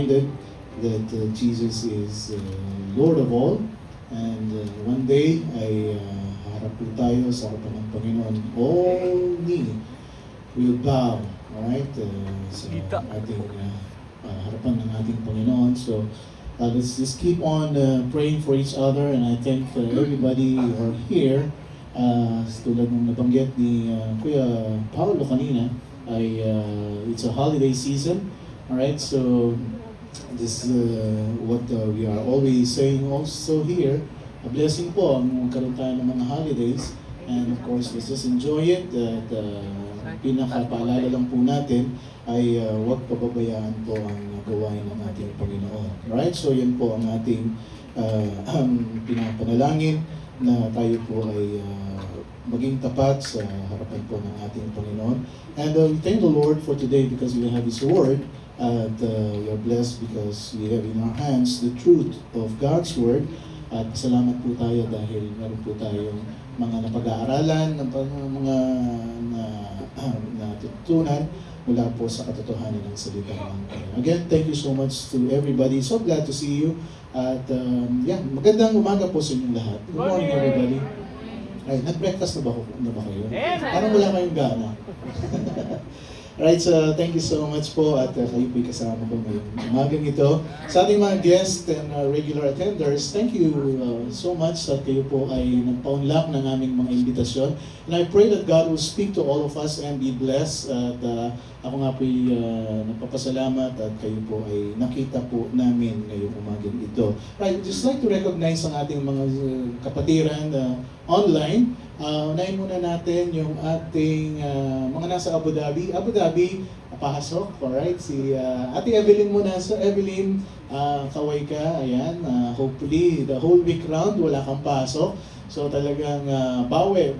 that Jesus is Lord of all, and one day ay harap po tayo sa harapan ng Panginoon. All knee will bow, alright, sa ating harapan ng ating Panginoon. So let's just keep on praying for each other, and I think everybody who are here, tulad ng nabanggit ni Kuya Paulo kanina, ay it's a holiday season, alright, so this is what we are always saying also here. A blessing po ang magkaroon tayo ng mga holidays, and of course let's just enjoy it. At pinakapaalala lang po natin ay huwag pababayaan po ang gawain ng ating Panginoon. Right? So yan po ang ating pinapanalangin, na tayo po ay maging tapat sa harapan po ng ating Panginoon. And we thank the Lord for today because we have His Word. At we are blessed because we have in our hands the truth of God's Word. At salamat po tayo dahil meron po tayong mga napag-aaralan, mga natutunan mula po sa katotohanan ng salita ng Panginoon. Again, thank you so much to everybody. So glad to see you. At magandang umaga po sa inyong lahat. Good morning, everybody. Ay, nag-breakfast na ba kayo? Parang wala kayong gana. Alright, so thank you so much po, at kayo po'y kasama ko ngayong umagang ito. Sa ating mga guests and regular attenders, thank you so much at kayo po ay nagpa-unlock ng aming mga imbitasyon. And I pray that God will speak to all of us and be blessed. At ako nga po'y nagpapasalamat at kayo po ay nakita po namin ngayong umagang ito. Right, I'd just like to recognize ang ating mga kapatiran online. Unahin muna natin yung ating mga nasa Abu Dhabi. Abu Dhabi, pasok. Alright, si Ate Evelyn muna. So Evelyn, kaway ka. Ayan, hopefully the whole week round wala kang pasok. So talagang bawi.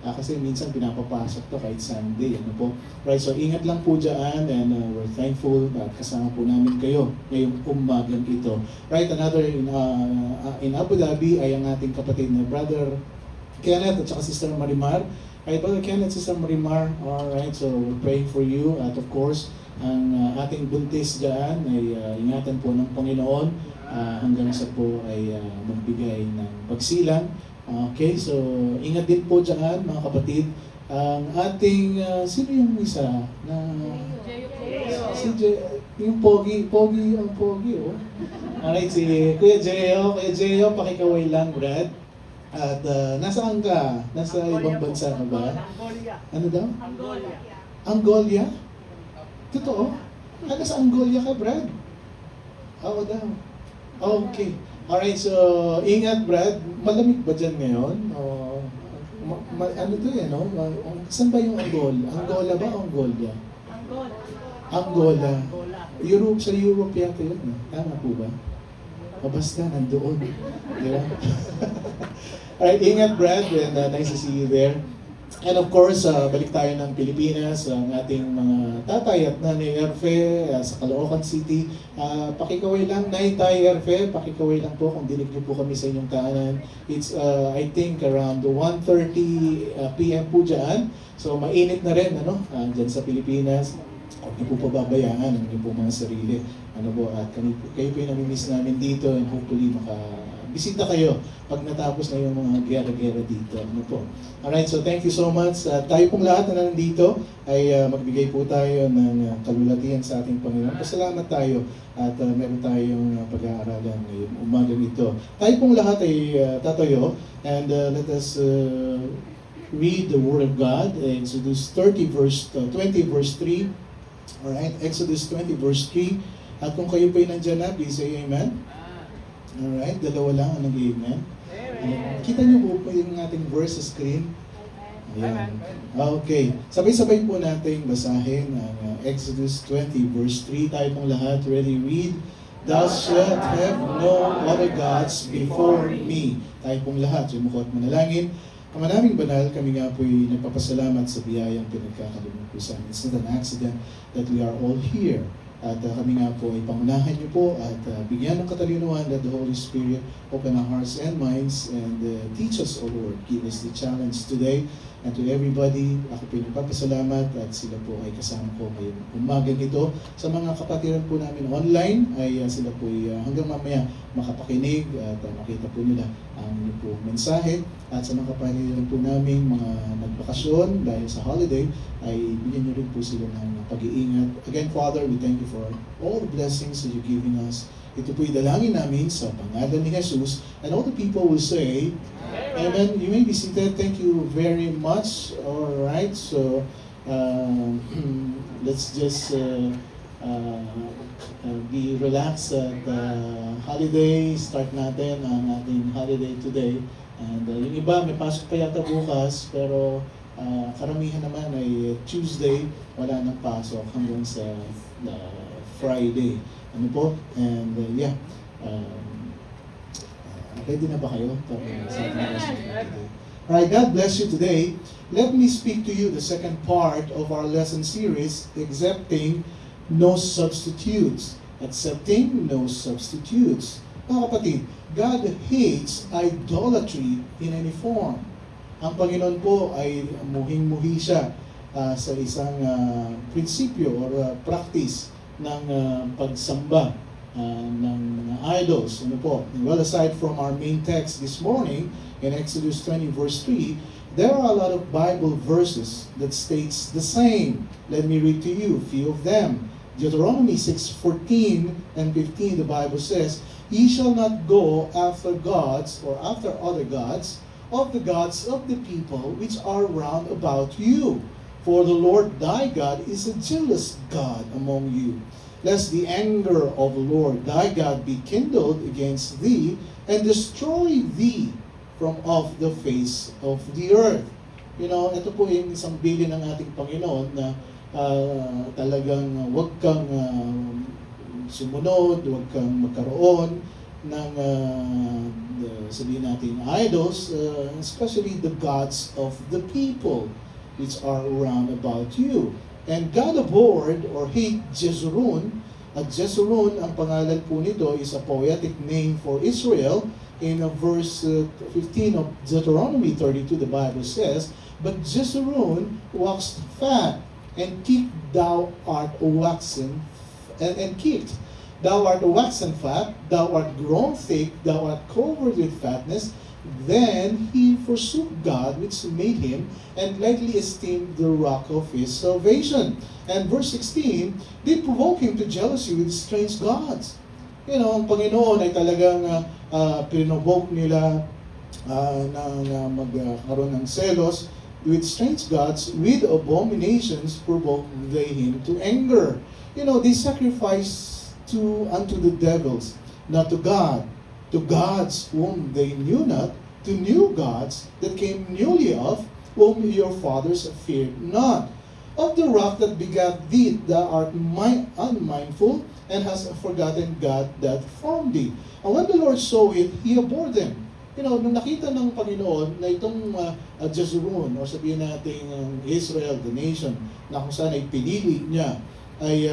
Kasi minsan pinapapasok to kahit Sunday. Ano po? Right, so ingat lang po dyan, and we're thankful at kasama po namin kayo ngayong umagang ito. Right, another in Abu Dhabi ay ang ating kapatid na brother Kenneth at saka Sister Marimar. Right, Brother Kenneth, Sister Marimar, alright, so we're praying for you. At of course, ang ating buntis dyan ay ingatan po ng Panginoon hanggang sa po ay magbigay ng pagsilang. Okay, so ingat din po dyan mga kapatid. Ang ating, sino yung isa? Si yung Pogi, ang Pogi, oh. Alright, si Kuya Jeyo, pakikaway lang, Brad. At nasaan ka? Nasa ibang bansa ka ba? Ano daw? Angolia? Totoo? Nasa Angolia ka, Brad? Oo daw. Okay. Alright, so ingat, Brad. Malamig ba dyan ngayon? Ano to yan, no? Saan ba yung Angola? Angola ba o Angolia? Angola. Europe, sa Europe yata yun. Tama po ba? O basta, nandoon. Di ba? Alright, ingat Brad, and nice to see you there. And of course, balik tayo ng Pilipinas, ang ating mga tatay at nanay Erfe sa Caloocan City. Pakikaway lang, Nay Tay Erfe, pakikaway lang po kung dinig niyo po kami sa inyong tahanan. It's I think around 1:30 PM po dyan. So mainit na rin dyan sa Pilipinas. Huwag niyo po pababayaan ang inyong po mga sarili. At kayo po yung namimiss namin dito, and hopefully bisita kayo pag natapos na yung mga gera-gera dito. Alright, so thank you so much. Tayo pong lahat na nandito ay magbigay po tayo ng kalulatian sa ating Panginoon. Pasalamat tayo at meron tayong pag-aaralan ngayong umagang ito. Tayo pong lahat ay tatayo, and let us read the Word of God. Exodus 20 verse 3. Alright, Exodus 20 verse 3. At kung kayo po'y nandyan na, please say amen. Alright, dalawa lang. Anong amen? Kita niyo po yung ating verse sa screen? Ayan. Okay. Sabay-sabay po natin basahin ang Exodus 20 verse 3. Tayo pong lahat. Ready, read. Thou shalt have no other gods before me. Tayo pong lahat. Sumuko at manalangin. Ama naming banal, kami nga po'y nagpapasalamat sa biyayang pinagkakalimang po sa amin. It's not an accident that we are all here. At kami nga po ay pangunahan niyo po at bigyan ng katalinuhan that the Holy Spirit open our hearts and minds and teach us, O Lord. Give us the challenge today And to everybody, ako po nagpapasalamat at sila po ay kasama ko ngayong umagang ito. Sa mga kapatiran po namin online, ay sila po ay hanggang mamaya makapakinig at makita po nila ang inyong po mensahe. At sa mga kapatiran po namin, mga nagbakasyon dahil sa holiday, ay bigyan niyo rin po sila ng pag-iingat. Again, Father, we thank you for all the blessings that you're giving us. Ito po dalangin namin sa pangalan ni Jesus. And all the people will say, Amen. You may be seated. Thank you very much. All right. So let's just be relaxed at holiday. Start natin ang ating holiday today. And yung iba may pasok pa yata bukas, pero karamihan naman ay Tuesday wala nang pasok hanggang sa Friday. Ano po? And yeah. Ready na ba kayo? Alright, God bless you today. Let me speak to you the second part of our lesson series, Accepting No Substitutes. Accepting No Substitutes. Mga kapatid, God hates idolatry in any form. Ang Panginoon po ay muhing-muhi siya sa isang prinsipyo or practice ng pagsamba ng idols. Ano po? Well, aside from our main text this morning in Exodus 20 verse 3, there are a lot of Bible verses that states the same. Let me read to you a few of them. Deuteronomy 6:14 and 15, the Bible says, "Ye shall not go after gods or after other gods of the gods of the people which are round about you. For the Lord thy God is a jealous God among you. Lest the anger of the Lord thy God be kindled against thee, and destroy thee from off the face of the earth." You know, ito po yung isang bilin ng ating Panginoon na talagang huwag kang sumunod, huwag kang magkaroon ng sabihin natin idols, especially the gods of the people which are around about you. And God abhorred or hate Jeshurun. At Jeshurun, ang pangalan po nito is a poetic name for Israel. In verse 15 of Deuteronomy 32, the Bible says, "But Jeshurun waxed fat, and kicked thou art waxen, and kicked. Thou art waxen fat, thou art grown thick, thou art covered with fatness. Then he forsook God which made him, and lightly esteemed the rock of his salvation." And verse 16, "Did provoke him to jealousy with strange gods." You know, ang Panginoon ay talagang pinovoke nila na magkaroon ng selos with strange gods, with abominations provoke they him to anger. You know, they sacrifice unto the devils, not to God. To gods whom they knew not, to new gods that came newly of, whom your fathers feared not. Of the rock that begat thee, thou art unmindful, and hast forgotten God that formed thee. And when the Lord saw it, He abhorred them. You know, nung nakita ng Panginoon na itong Jeshurun, o sabihin natin Israel, the nation, na kung saan ay pinili niya, ay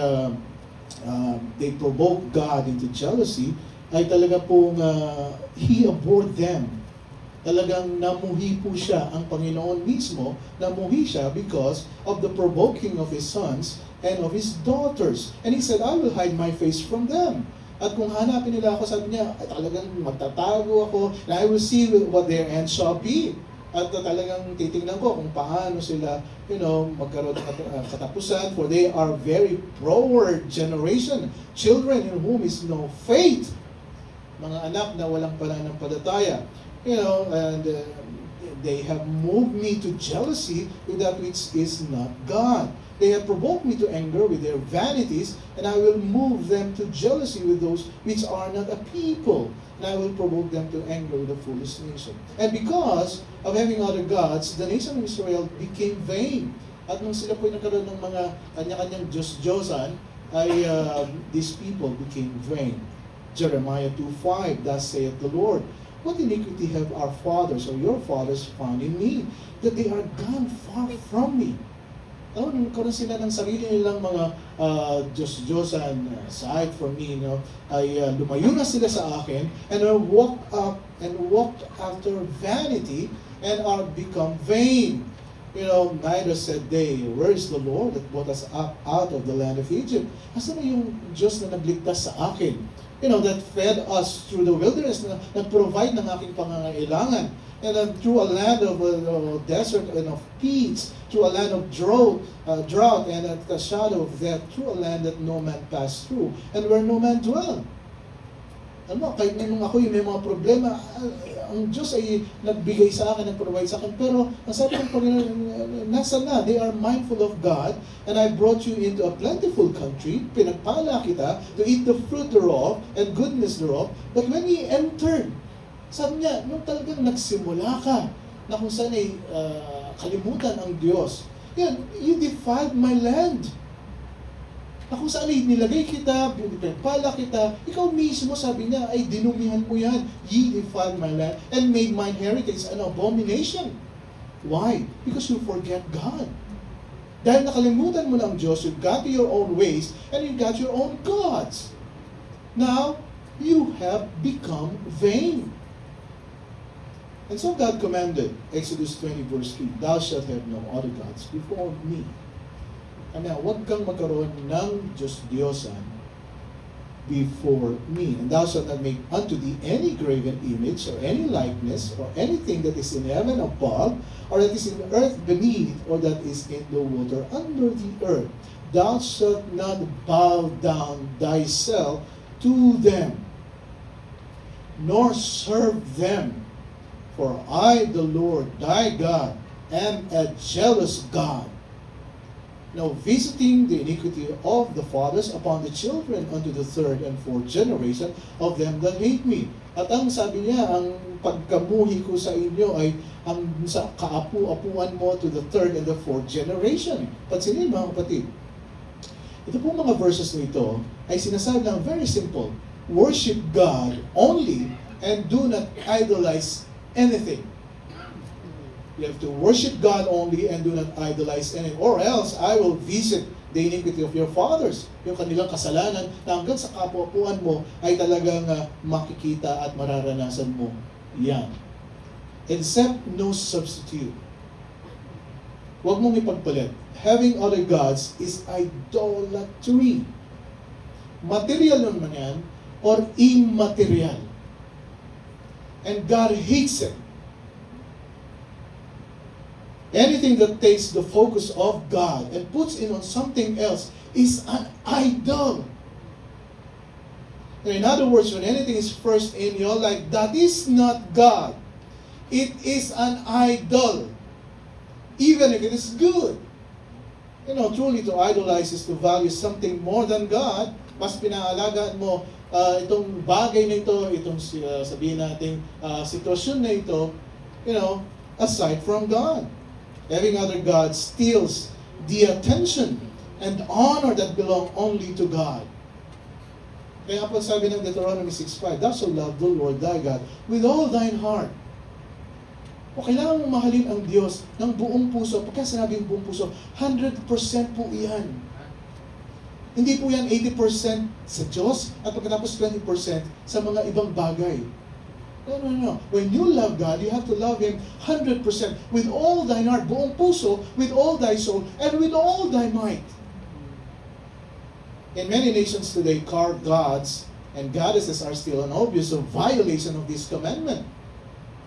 they provoke God into jealousy, ay talaga pong He abhorred them. Talagang namuhi po siya, ang Panginoon mismo, namuhi siya because of the provoking of His sons and of His daughters. And He said, "I will hide my face from them." At kung hanapin nila ako, sabi niya, ay talagang magtatago ako, and I will see what their end shall be. At talagang titingnan ko kung paano sila, magkaroon ng katapusan, for they are very froward generation, children in whom is no faith. Mga anak na walang pananampalataya. And they have moved me to jealousy with that which is not God. They have provoked me to anger with their vanities, and I will move them to jealousy with those which are not a people. And I will provoke them to anger with a foolish nation. And because of having other gods, the nation of Israel became vain. At nung sila po nagkaroon ng mga kanya-kanyang Diyos-Diyosan, ay these people became vain. Jeremiah 2:5, "Thus saith the Lord, what iniquity have our fathers or your fathers found in me, that they are gone far from me." Nagkaroon sila ng sarili nilang mga Diyos-Diyosan, aside from me, ay lumayo na sila sa akin, and walked after vanity, and are become vain. Neither said they, where is the Lord that brought us up out of the land of Egypt? Asan na yung Diyos na nagligtas sa akin? That fed us through the wilderness, na nag-provide ng aking pangangailangan. And then through a land of desert and of peats, through a land of drought, and at the shadow of death, through a land that no man passed through, and where no man dwelled. Kahit may mga problema, ang Diyos ay nagbigay sa akin, nag-provide sa akin. Pero, ang sabi ng Panginoon, nasa na, they are mindful of God, and I brought you into a plentiful country, pinagpala kita, to eat the fruit thereof, and goodness thereof. But when ye entered, sabi niya, nung talagang nagsimula ka, na kung saan ay kalimutan ang Diyos, you defiled my land. Na kung saan ay nilagay kita, pinagpala kita, ikaw mismo, sabi niya, ay dinumihan mo yan. Ye defiled my land and made mine heritage an abomination. Why? Because you forget God. Dahil nakalimutan mo na ang Diyos, you got your own ways, and you got your own gods. Now, you have become vain. And so God commanded, Exodus 20 verse 3, Thou shalt have no other gods before me. Kaya huwag kang magkaroon ng Diyos-Diyosan before me. And thou shalt not make unto thee any graven image, or any likeness, or anything that is in heaven above, or that is in earth beneath, or that is in the water under the earth. Thou shalt not bow down thyself to them, nor serve them. For I, the Lord thy God, am a jealous God, visiting the iniquity of the fathers upon the children unto the third and fourth generation of them that hate me. At ang sabi niya, ang pagkamuhi ko sa inyo ay ang sa kaapu-apuan mo to the third and the fourth generation. Pansinin mga kapatid, ito po mga verses nito ay sinasabi ng very simple, worship God only and do not idolize anything. You have to worship God only and do not idolize anything. Or else, I will visit the iniquity of your fathers. Yung kanilang kasalanan na hanggang sa kapuapuan mo ay talagang makikita at mararanasan mo. Yan. Except no substitute. Huwag mong ipagpalit. Having other gods is idolatry. Material naman yan or immaterial. And God hates it. Anything that takes the focus of God and puts it on something else is an idol. In other words, when anything is first in your life, that is not God. It is an idol. Even if it is good. Truly to idolize is to value something more than God. Mas pinaalagaan mo itong bagay na ito, itong sabihin natin sitwasyon na ito, aside from God. Having other gods steals the attention and honor that belong only to God. Kaya pag sabi ng Deuteronomy 6:5, Thou shalt love the Lord thy God with all thine heart. O kailangan mong mahalin ang Diyos ng buong puso. Pagka sinabing buong puso, 100% po iyan. Hindi po yan 80% sa Diyos at pagkatapos 20% sa mga ibang bagay. No. When you love God, you have to love Him 100% with all thine heart, buong puso, with all thy soul, and with all thy might. In many nations today, carved gods and goddesses are still an obvious violation of this commandment.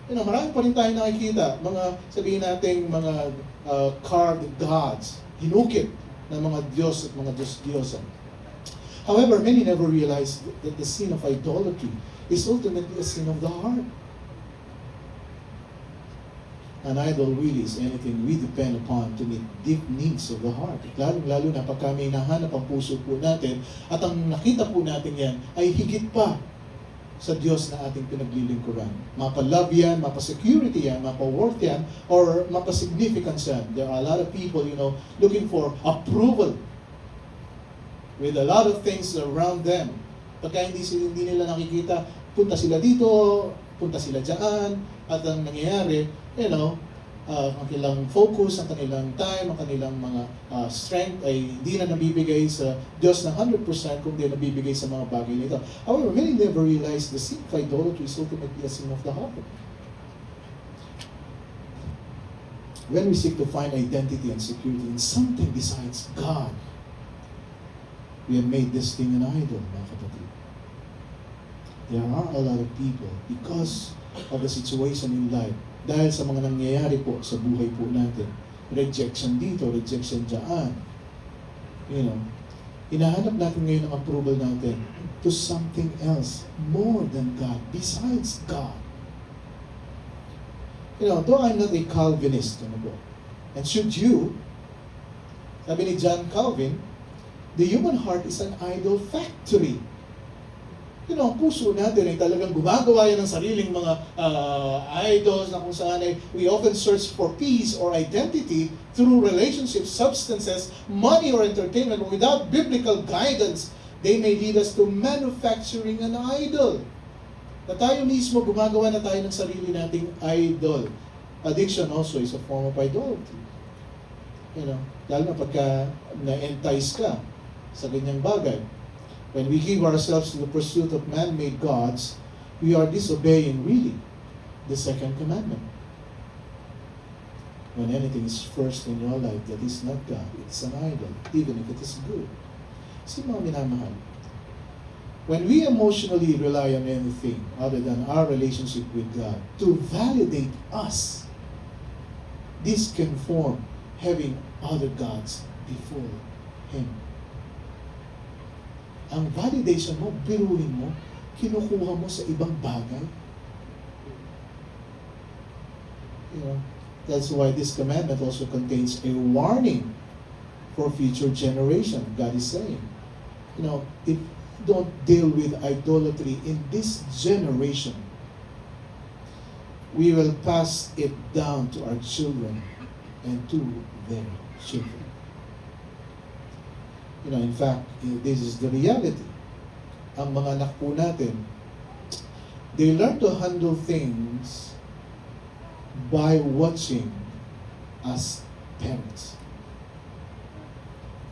Marami pa rin tayo nakikita, sabihin natin, mga carved gods, hinukit ng mga Diyos at mga Diyos-Diyosan. However, many never realize that the sin of idolatry is ultimately a sin of the heart. An idol really is anything we depend upon to meet deep needs of the heart. Lalo na pagka may nahanap ang puso po natin at ang nakita po natin yan ay higit pa sa Diyos na ating pinaglilingkuran. Mapa-love yan, mapa-security yan, mapa-worth yan, or mapa-significance yan. There are a lot of people, looking for approval with a lot of things around them. Pagka hindi nila nakikita, punta sila dito, punta sila dyan, at ang nangyayari, ang kanilang focus, ang kanilang time, ang kanilang mga strength ay hindi na nabibigay sa Diyos ng 100% kundi nabibigay sa mga bagay nito. However, many never realize the sin of idolatry is ultimately a sin of the heart. when we seek to find identity and security in something besides God, we have made this thing an idol, mga kapatid. There are a lot of people, because of the situation in life, dahil sa mga nangyayari po sa buhay po natin, rejection dito, rejection dyan, hinahanap natin ngayon ang approval natin to something else more than God, besides God. Though I'm not a Calvinist, and should you, sabi ni John Calvin, the human heart is an idol factory. Ang puso natin ay talagang gumagawa yan ng sariling mga idols na kung saan ay we often search for peace or identity through relationships, substances, money, or entertainment. But without biblical guidance, they may lead us to manufacturing an idol. Na tayo mismo gumagawa na tayo ng sarili nating idol. Addiction also is a form of idolatry. Lalo na pagka na-entice ka sa ganyang bagay. When we give ourselves to the pursuit of man-made gods, we are disobeying really the second commandment. When anything is first in your life that is not God, it's an idol, even if it is good. Si mga minamahal, when we emotionally rely on anything other than our relationship with God to validate us, this can form having other gods before Him. Ang validation mo, biruin mo, kinukuha mo sa ibang bagay. That's why this commandment also contains a warning for future generation. God is saying, if you don't deal with idolatry in this generation, we will pass it down to our children and to their children. In fact, this is the reality. Ang mga anak po natin, they learn to handle things by watching us parents.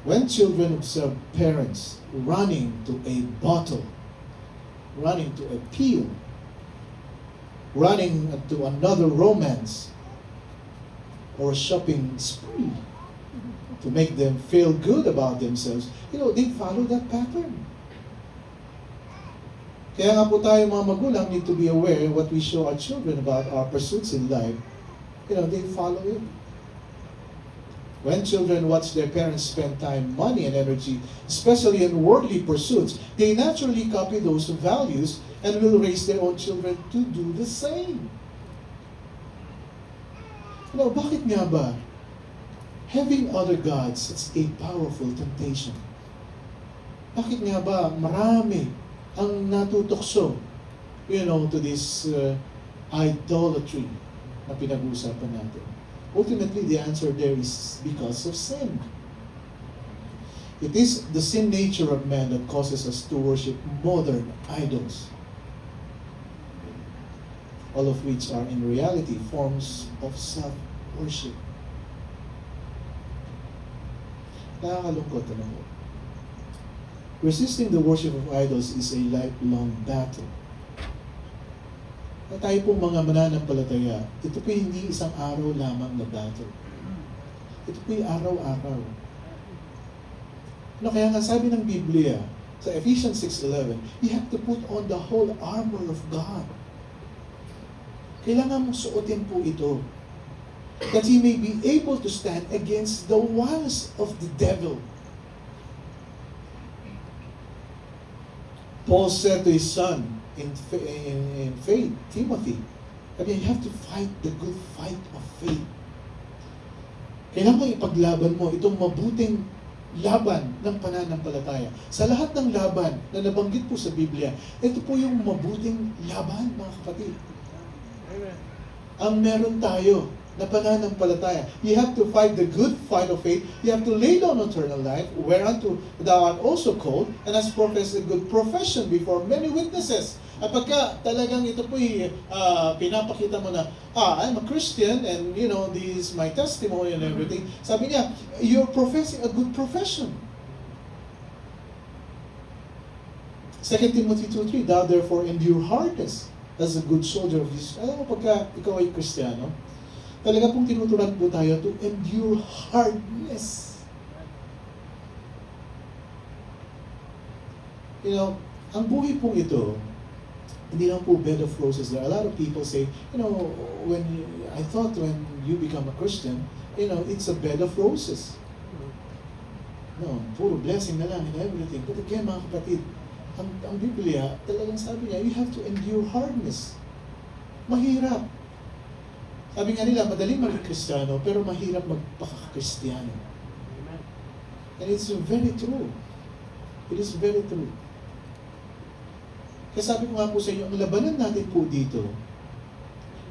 When children observe parents running to a bottle, running to a pill, running to another romance, or shopping spree, to make them feel good about themselves, they follow that pattern. Kaya nga po tayo mga magulang need to be aware what we show our children about our pursuits in life. They follow it. When children watch their parents spend time, money, and energy, especially in worldly pursuits, they naturally copy those values and will raise their own children to do the same. Bakit nga ba? Having other gods, it's a powerful temptation. Bakit nga ba marami ang natutokso, to this idolatry na pinag-uusapan natin? Ultimately, the answer there is because of sin. It is the sin nature of man that causes us to worship modern idols, all of which are in reality forms of self-worship. Nakakalungkot, resisting the worship of idols is a lifelong battle. Na tayo pong mga mananampalataya, ito po hindi isang araw lamang na battle. Ito po yung araw-araw. Kaya nga sabi ng Biblia, sa Ephesians 6:11, you have to put on the whole armor of God. Kailangan mong suotin po ito, that he may be able to stand against the wiles of the devil. Paul said to his son in faith, Timothy, that you have to fight the good fight of faith. Kailangan ipaglaban mo itong mabuting laban ng pananampalataya. Sa lahat ng laban na nabanggit po sa Biblia, ito po yung mabuting laban, mga kapatid. Amen. Ang meron tayo na pananampalataya. You have to fight the good fight of faith. You have to lay down eternal life, whereunto thou art also called, and hast professed a good profession before many witnesses. At pagka talagang ito po'y pinapakita mo na, I'm a Christian, and this is my testimony and everything. Sabi niya, you're professing a good profession. 2 Timothy 2:3, thou therefore endure hardness as a good soldier of Jesus. Alam mo, pagka ikaw ay Kristiyano, Talaga pong tinuturan po tayo to endure hardness. You know, ang buhay pong ito, hindi lang po bed of roses. There are a lot of people say, you know, I thought when you become a Christian, you know, it's a bed of roses. No, puro blessing na lang and everything. But again, mga kapatid, ang Biblia, talagang sabi niya, you have to endure hardness. Mahirap. Sabi nga nila, madaling maging Kristiyano, pero mahirap magpaka-Kristiyano. And it's very true. It is very true. Kaya sabi ko nga po sa inyo, ang labanan natin po dito,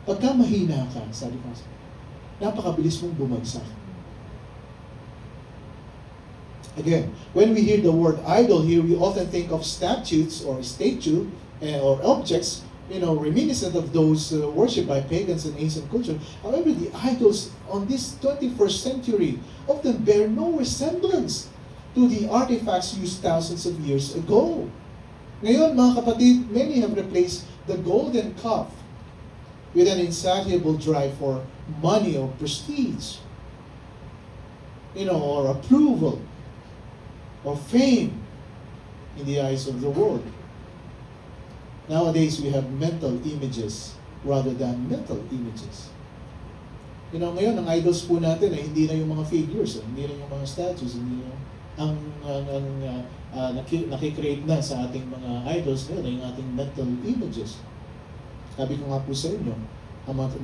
pagka mahina ka, sabi ko, napakabilis mong bumagsak. Again, when we hear the word idol here, we often think of statues or statue or objects, you know, reminiscent of those worshipped by pagans in ancient culture. However, the idols on this 21st century often bear no resemblance to the artifacts used thousands of years ago. Ngayon, mga kapatid, many have replaced the golden calf with an insatiable drive for money or prestige, you know, or approval, or fame in the eyes of the world. Nowadays, we have mental images rather than mental images. You know, ngayon, ang idols po natin ay hindi na yung mga figures, hindi na yung mga statues, hindi na nakikreate na sa ating mga idols ngayon ay yung ating mental images. Sabi ko nga po sa inyo,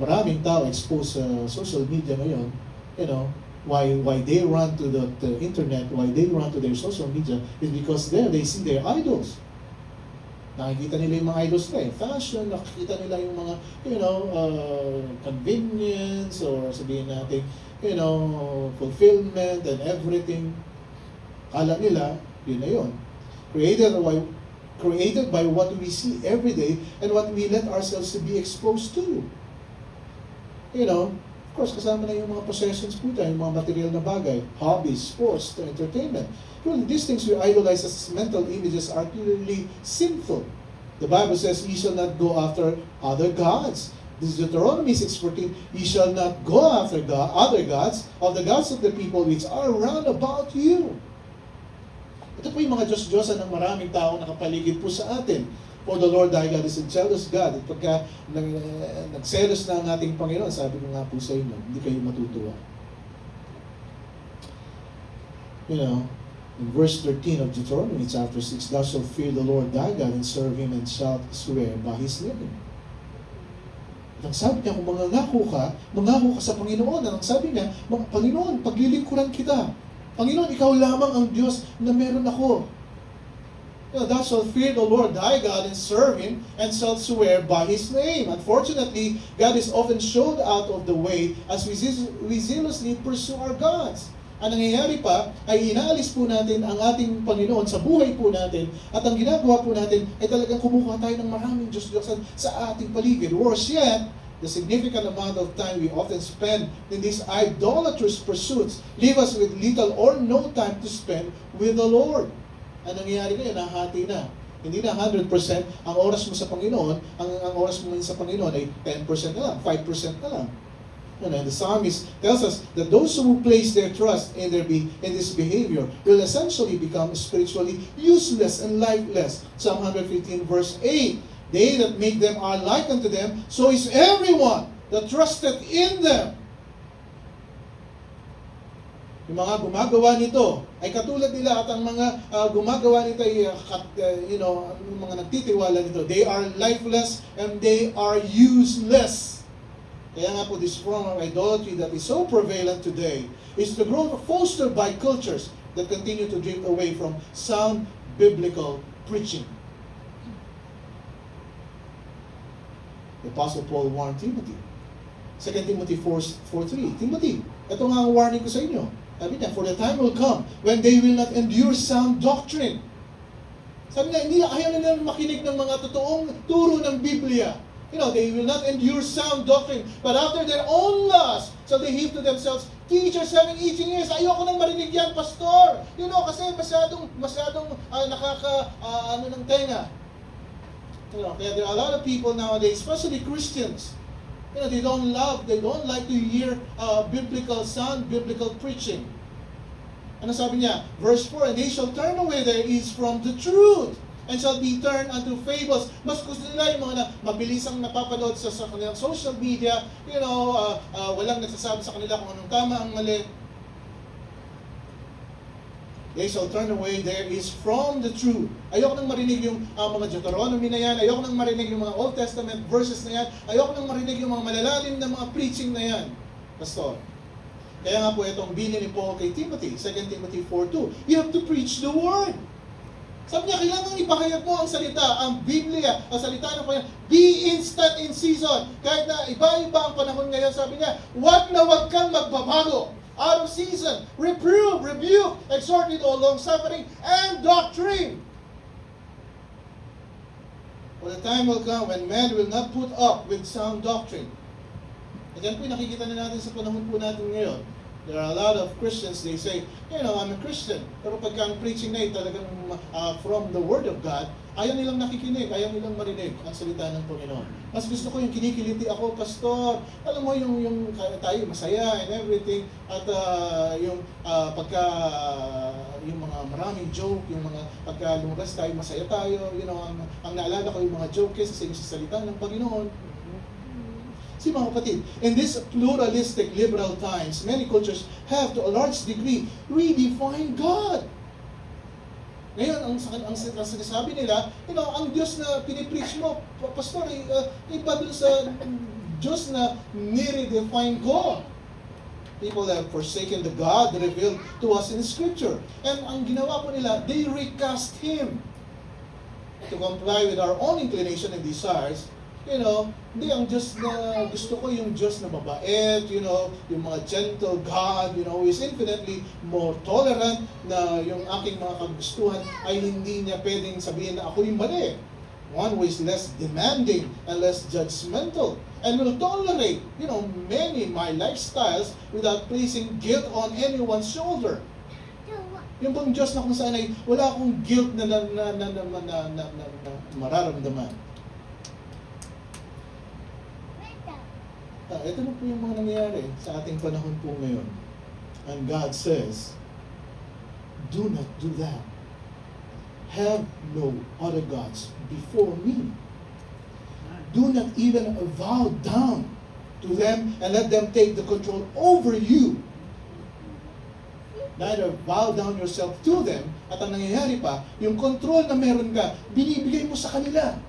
maraming tao exposed sa social media ngayon, you know, why they run to the internet, why they run to their social media is because there they see their idols. Nakikita nila yung mga idols nila, fashion, nakikita nila yung mga, you know, convenience, or sabihin natin, you know, fulfillment and everything. Kala nila, yun na yun. Created by what we see every day and what we let ourselves to be exposed to. You know, of course, kasama na yung mga possessions po tayo, yung mga material na bagay, hobbies, sports, entertainment. Well, these things we idolize as mental images are clearly sinful. The Bible says, "Ye shall not go after other gods." This is Deuteronomy 6:14. "Ye shall not go after other gods of the gods of the people which are round about you." Ito po yung mga Diyos-Diyosan ng maraming taong nakapaligid po sa atin. For the Lord thy God is a jealous God. At pagka nagselos na ang ating Panginoon, sabi ko nga po sa inyo, hindi kayo matutuwa. You know, in verse 13 of Deuteronomy chapter 6, "Thou shalt fear the Lord thy God and serve Him and shalt swear by His name." At ang sabi niya, kung mangako ka sa Panginoon. At ang sabi niya, Panginoon, paglilingkuran kita. Panginoon, ikaw lamang ang Diyos na meron ako. Thou shalt fear the Lord thy God and serve Him and shalt swear by His name. Unfortunately, God is often showed out of the way as we zealously pursue our gods. Ang nangyayari pa ay inaalis po natin ang ating Panginoon sa buhay po natin, at ang ginagawa po natin ay talagang kumukuha tayo ng maraming Diyos-Diyosan sa ating paligid. Worse yet, the significant amount of time we often spend in these idolatrous pursuits leave us with little or no time to spend with the Lord. Ang nangyayari ngayon, nahati na. Hindi na 100% ang oras mo sa Panginoon, ang oras mo sa Panginoon ay 10% na lang, 5% na lang. And the psalmist tells us that those who place their trust in this behavior will essentially become spiritually useless and lifeless. Psalm 115 verse 8, "They that make them are like unto them, so is everyone that trusted in them." Yung mga gumagawa nito ay katulad nila, at ang mga gumagawa nito ay you know, yung mga nagtitiwala nito, they are lifeless and they are useless. Kaya nga po, this form of idolatry that is so prevalent today is the growth fostered by cultures that continue to drift away from sound biblical preaching. The Apostle Paul warned Timothy. 2 Timothy 4:3, "Timothy, ito nga ang warning ko sa inyo. Sabi niya, for the time will come when they will not endure sound doctrine." Sabi niya, ayaw na nila makinig ng mga totoong turo ng Biblia. You know, they will not endure sound doctrine, but after their own lust, so they heap to themselves teachers having itching ears. Ayoko nang marinig yan, pastor. You know, kasi masyadong ng tenga. You know, kaya there are a lot of people nowadays, especially Christians, They don't like to hear biblical sound, biblical preaching. Ano sabi niya? Verse 4, and they shall turn away their ears from the truth, and shall be turned unto fables. Mas gusto nila yung mga mabilisang napapanood sa kanilang social media, walang nagsasabi sa kanila kung anong tama, ang mali. They shall turn away their ears from the truth. Ayoko nang marinig yung mga Deuteronomy na yan. Ayoko nang marinig yung mga Old Testament verses na yan. Ayoko nang marinig yung mga malalalim na mga preaching na yan. Pastor. Kaya nga po itong bini ni Paul kay Timothy, 2 Timothy 4:2. You have to preach the word. Sabi niya, kailangan ipahayag mo ang salita, ang Biblia, ang salita ng Panginoon. Be instant in season. Kahit na iba-iba ang panahon ngayon, sabi niya, wag kang magbabago. Out of season, reprove, rebuke, exhort with all long-suffering and doctrine. For the time will come when men will not put up with sound doctrine. At yan po nakikita na natin sa panahon po natin ngayon. There are a lot of Christians, they say, I'm a Christian. Pero pagka ang preaching na talagang from the Word of God, ayaw nilang nakikinig, ayaw nilang marinig ang salita ng Panginoon. Mas gusto ko yung kinikiliti ako, Pastor. Alam mo, yung tayo masaya and everything. At yung mga maraming joke, yung mga pagka lumabas tayo, masaya tayo. Ang naalala ko yung mga joke kasi sa salita ng Panginoon. See mga kapatid, in this pluralistic liberal times, many cultures have to a large degree redefined God. Ngayon, ang sinasabi nila, ang Diyos na pinipreach mo, Pastor, iba dun sa Diyos na nire-define ko. People have forsaken the God revealed to us in Scripture. And ang ginawa po nila, they recast Him to comply with our own inclination and desires. Hindi ang Diyos na gusto ko yung Diyos na mabait, yung mga gentle God, who is infinitely more tolerant, na yung aking mga kagustuhan ay hindi niya pwedeng sabihin na ako yung mali. One who is less demanding and less judgmental and will tolerate, many my lifestyles without placing guilt on anyone's shoulder. Yung bang Diyos na kung saan ay wala akong guilt na mararamdaman. Ito na po yung mga nangyayari sa ating panahon po ngayon. And God says, do not do that. Have no other gods before me. Do not even bow down to them and let them take the control over you. Neither bow down yourself to them. At ang nangyayari pa, yung control na meron ka, binibigay mo sa kanila.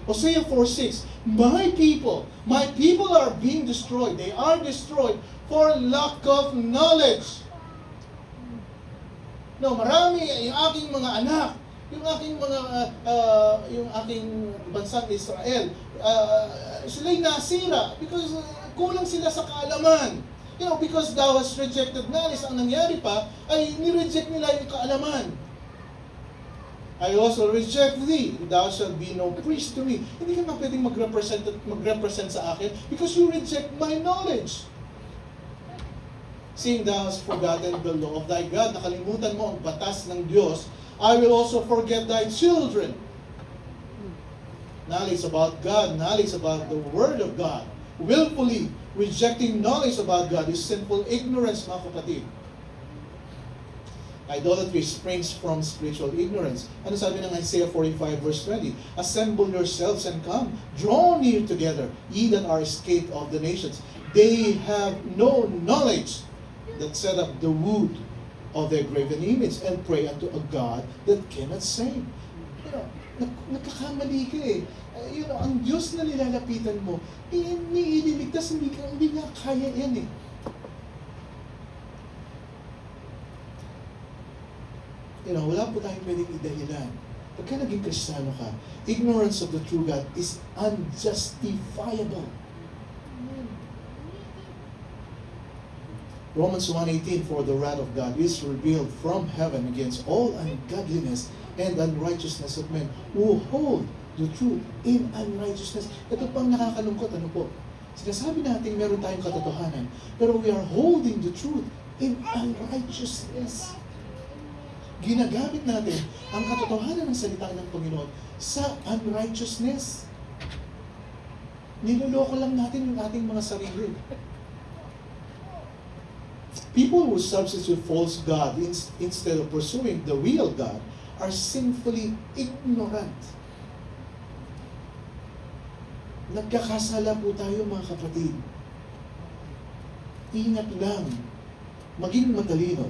Hosea 4:6, my people are being destroyed. They are destroyed for lack of knowledge. Marami yung aking mga anak, yung aking bansang Israel, sila'y nasira because kulang sila sa kaalaman. Because thou hast rejected knowledge, ang nangyari pa ay nireject nila yung kaalaman. I also reject thee. Thou shalt be no priest to me. Hindi ka nga pwedeng mag-represent sa akin because you reject my knowledge. Seeing thou hast forgotten the law of thy God, nakalimutan mo ang batas ng Diyos, I will also forget thy children. Knowledge about God, knowledge about the Word of God, willfully rejecting knowledge about God is sinful ignorance, mga kapatid. Idolatry springs from spiritual ignorance. Ano sabi ng Isaiah 45 verse 20? Assemble yourselves and come, draw near together, ye that are escaped of the nations. They have no knowledge that set up the wood of their graven image and pray unto a God that cannot save. Nagkakamali ka eh. Ang Diyos na nilalapitan mo, iniligtas, hindi nga kaya yan eh. Wala po tayong pwedeng idahilan. Pagka naging Kristiyano ka, ignorance of the true God is unjustifiable. Romans 1:18, for the wrath of God is revealed from heaven against all ungodliness and unrighteousness of men who hold the truth in unrighteousness. Ito pang nakakalungkot, Sinasabi natin meron tayong katotohanan, pero we are holding the truth in unrighteousness. Ginagamit natin ang katotohanan ng salita ng Panginoon sa unrighteousness. Niloloko lang natin yung ating mga sarili. People who substitute false God instead of pursuing the real God are sinfully ignorant. Nagkakasala po tayo mga kapatid. Ingat lang. Maging matalino.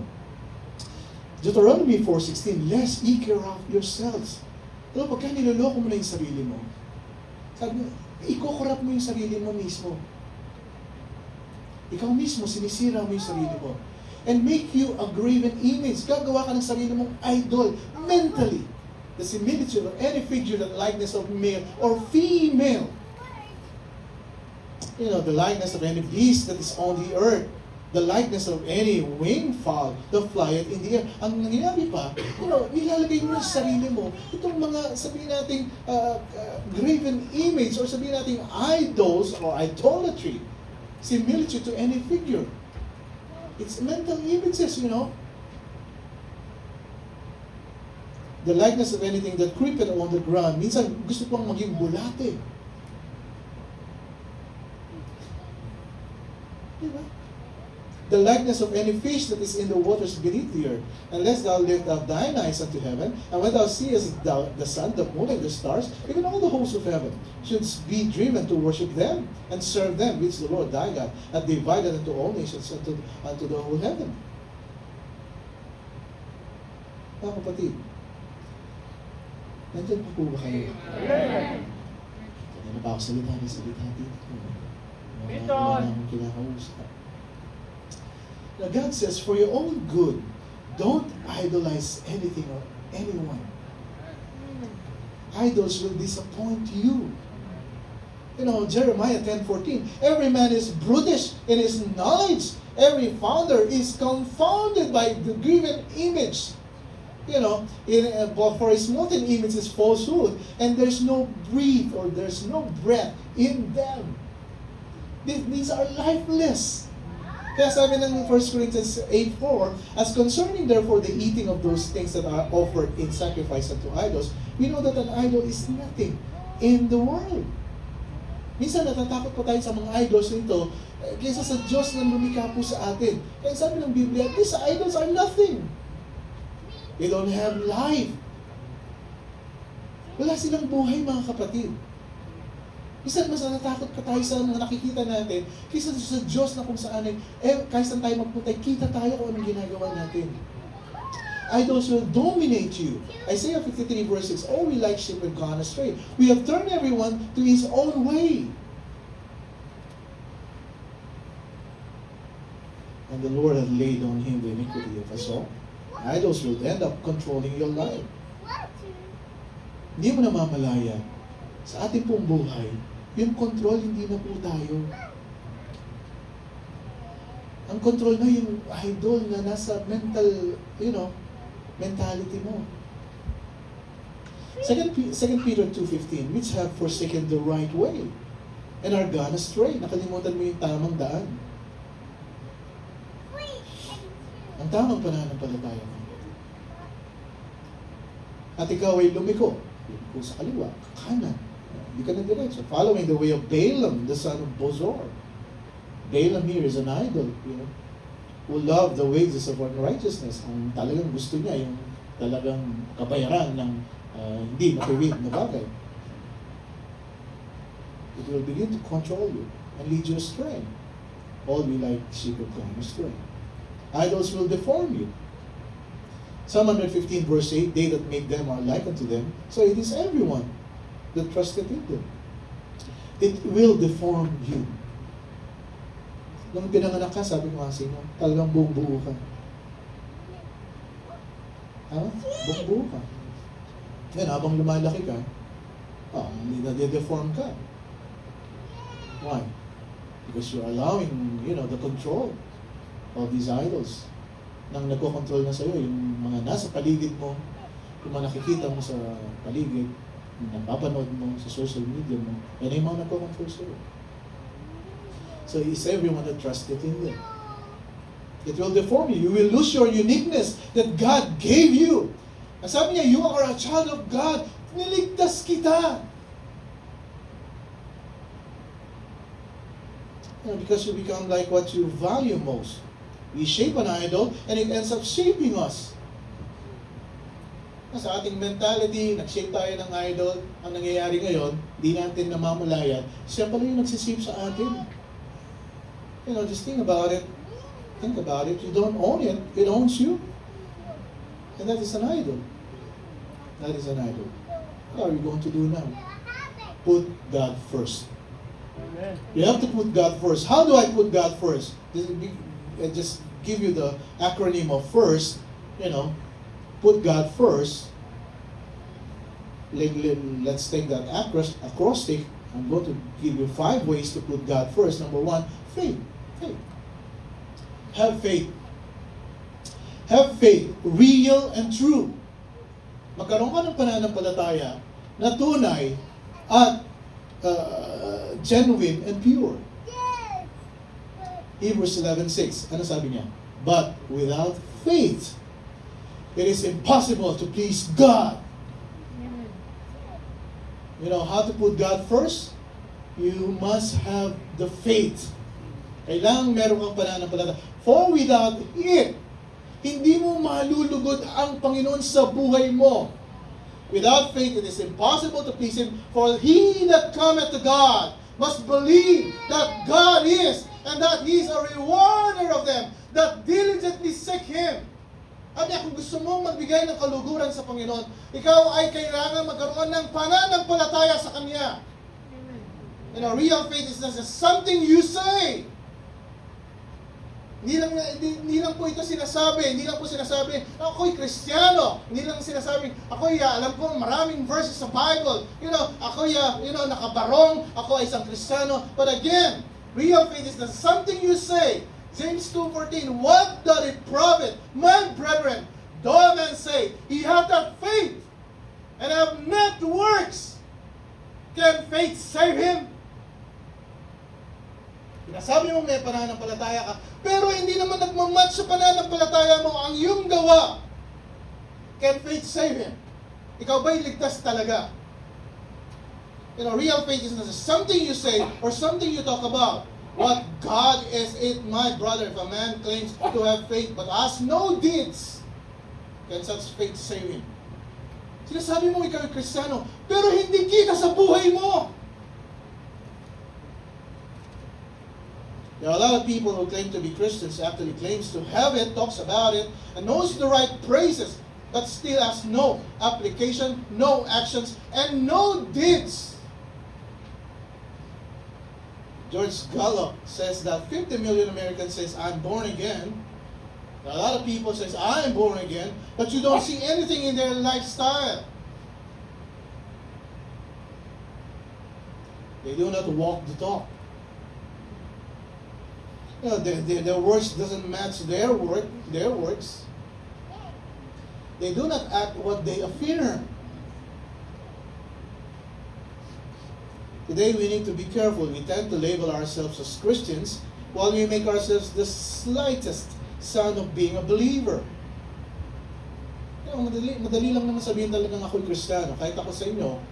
Deuteronomy 4:16, lest ye corrupt yourselves. Pero pagka niloloko mo na yung sarili mo, sabi mo, iko-corrupt mo yung sarili mo mismo. Ikaw mismo, sinisira mo yung sarili mo. And make you a graven image. Gagawa ka ng sarili mong idol, mentally. The similitude of any figure, the likeness of male or female. You know, the likeness of any beast that is on the earth. The likeness of any winged fowl that flieth in the air. Ang nangyayari pa, nilalagay mo sa sarili mo, itong mga, sabihin natin, graven image, or sabihin natin, idols or idolatry, similitude to any figure. It's mental images, The likeness of anything that creepeth on the ground. Minsan, gusto pang maging bulate. Diba? The likeness of any fish that is in the waters beneath the earth, unless thou lift up thine eyes unto heaven, and when thou seest the sun, the moon, and the stars, even all the hosts of heaven, shouldst be driven to worship them, and serve them, which the Lord thy God hath divided unto all nations, unto the whole heaven. Mga kapatid, nandiyan po ba kayo? Kaya na ba ako salita dito? Wala na akong kinakausap. Now God says, for your own good, don't idolize anything or anyone. Idols will disappoint you. Jeremiah 10:14, every man is brutish in his knowledge. Every founder is confounded by the graven image. For his molten image is falsehood, and there's no breath or there's no breath in them. These are lifeless. Kaya sabi ng 1 Corinthians 8:4, as concerning therefore the eating of those things that are offered in sacrifice unto idols, we know that an idol is nothing in the world. Minsan natatakot pa tayo sa mga idols nito kaysa sa Diyos na lumikha po sa atin. Kaya sabi ng Biblia, these idols are nothing. They don't have life. Wala silang buhay, mga kapatid. Minsan mas natatakot pa tayo sa mga nakikita natin kaysa sa Diyos na kung saan kahit saan tayo magpunta, kita tayo kung anong ginagawa natin. Idols will dominate you. Isaiah 53:6, all we like sheep have gone astray. We have turned everyone to his own way. And the Lord hath laid on him the iniquity of us all. Idols will end up controlling your life. Hindi mo namamalayan sa ating pong buhay, yung control hindi na po tayo. Ang control na yung idol na nasa mental, mentality mo. 2 Peter 2:15, which have forsaken the right way and are gone astray. Nakalimutan mo yung tamang daan. Ang tamang pananampalataya mo. At ikaw ay lumiko. Lumiko sa kaliwa, kanan. Hindi ka na diretso. Following the way of Balaam, the son of Bosor. Balaam here is an idol, who loved the wages of unrighteousness. Ang talagang gusto niya, yung talagang kabayaran ng hindi matuwid na bagay. It will begin to control you and lead you astray. All we like sheep have gone astray. Idols will deform you. Psalm 115 verse 8, they that make them are like unto them, so it is everyone that trusted in them. It will deform you. Nung pinanganak ka, sabi mo kasi mo, talagang buong-buo ka. Buong-buo ka. Yan, habang lumalaki ka, nade-deform ka. Why? Because you're allowing, the control of these idols. Nang nagko-control na sa'yo, yung mga nasa paligid mo, yung mga nakikita mo sa paligid, napapanood mo sa social media mo, yan yung mga nagko-control sa'yo. So is everyone that trusted in them. It will deform you. You will lose your uniqueness that God gave you. Ang sabi niya, you are a child of God. Niligtas kita. Because you become like what you value most. We shape an idol and it ends up shaping us. Sa ating mentality, nag-shape tayo ng idol. Ang nangyayari ngayon, di natin namamulayan. Siya pala yung nagsishape sa atin. Just think about it. Think about it. You don't own it. It owns you. And that is an idol. That is an idol. What are you going to do now? Put God first. Amen. You have to put God first. How do I put God first? Just give you the acronym of first. Put God first. Let's take that acrostic. I'm going to give you 5 ways to put God first. Number 1, faith. Faith. Have faith. Have faith, real and true. Magkaroon ka ng pananampalataya na tunay at genuine and pure. Hebrews 11:6. Ano sabi niya? But without faith, it is impossible to please God. How to put God first? You must have the faith. Kailangan meron kang pananampalataya. For without it, hindi mo malulugod ang Panginoon sa buhay mo. Without faith, it is impossible to please Him. For he that cometh to God must believe that God is, and that He is a rewarder of them that diligently seek Him. Kung gusto mong magbigay ng kaluguran sa Panginoon, ikaw ay kailangan magkaroon ng pananampalataya sa Kanya. Real faith is not just something you say. Hindi lang po ito sinasabi. Hindi lang po sinasabi, ako'y Kristiyano. Hindi lang sinasabi, ako'y alam ko maraming verses sa Bible. Ako'y nakabarong. Ako ay isang Kristiyano. But again, real faith is not something you say. James 2:14, what doth it profit, my brethren, though a man say, he hath not faith, and have not works, can faith save him? Sinasabi mo may pananampalataya ka, pero hindi naman nagmamatch sa pananampalataya mo ang iyong gawa. Can faith save him? Ikaw ba'y ligtas talaga? Real faith is not something you say or something you talk about. What God is it, my brother, if a man claims to have faith but has no deeds, can such faith save him? Sinasabi mo ikaw ay Kristiyano, pero hindi kita sa buhay mo. There are a lot of people who claim to be Christians, actually claims to have it, talks about it, and knows the right praises, but still has no application, no actions, and no deeds. George Gallup says that 50 million Americans says, I'm born again. A lot of people says, I'm born again, but you don't see anything in their lifestyle. They do not walk the talk. Their works doesn't match their works. They do not act what they affirm. Today we need to be careful. We tend to label ourselves as Christians while we make ourselves the slightest sign of being a believer. Madali lang naman sabihin talagang ako'y Kristiyano. Kahit ako sa inyo,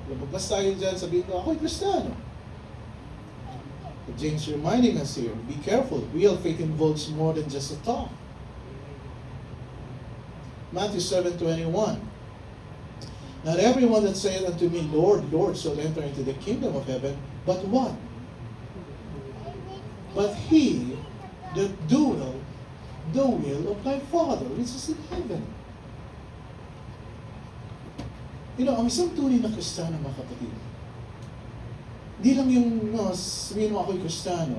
lumabas tayo dyan, sabihin ko, ako'y Kristiyano. But James reminding us here, be careful. Real faith involves more than just a talk. Matthew 7:21. Not everyone that saith unto me, Lord, Lord, shall enter into the kingdom of heaven, but what? But he that doeth the will of my Father which is in heaven. Ang isang tunay na Kristiyano, mga kapatid, hindi lang yung sabihin mo ako'y Kristiyano.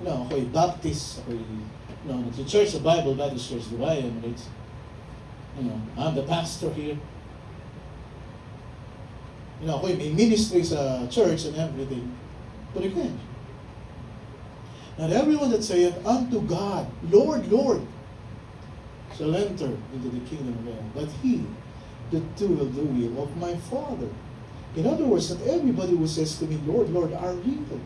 Ako'y Baptist, ako'y nag-church sa Bible Baptist Church, di ba? I'm the pastor here. Ako'y may ministry sa church and everything. But again, not everyone that saith unto God, Lord, Lord, shall enter into the kingdom of heaven, but he that doeth the will of my Father. In other words, not everybody who says to me, Lord, Lord, are real.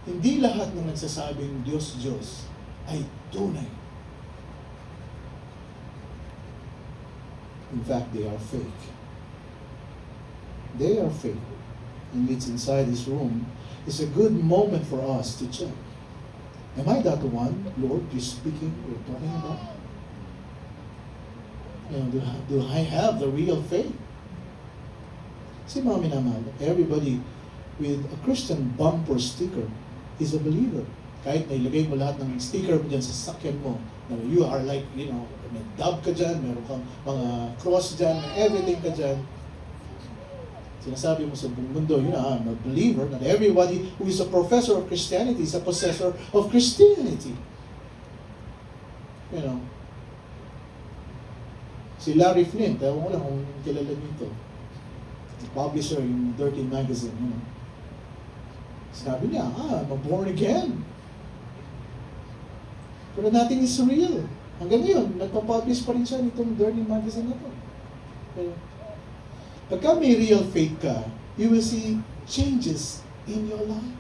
Hindi lahat ng nagsasabing Diyos, Diyos ay tunay. In fact, they are fake. They are faith. And it's inside this room. It's a good moment for us to check. Am I that one, Lord, you're speaking, you're talking about? Do I have the real faith? Si mga minamahal, everybody with a Christian bumper sticker is a believer. Kahit na ilagay mo lahat ng sticker mo dyan sa sakyan mo, na you are like, may dove ka dyan, meron kang mga cross dyan, may everything ka dyan. Sinasabi mo sa buong mundo, I'm a believer. Not everybody who is a professor of Christianity is a possessor of Christianity. Si Larry Flint, ewan ko lang kung kilala nito. Publisher yung Dirty Magazine. Sabi niya, I'm a born again. Pero nothing is real. Hanggang ngayon, nagpa-publish pa rin siya nitong Dirty Magazine na to. Pero, pagka may real faith ka, you will see changes in your life.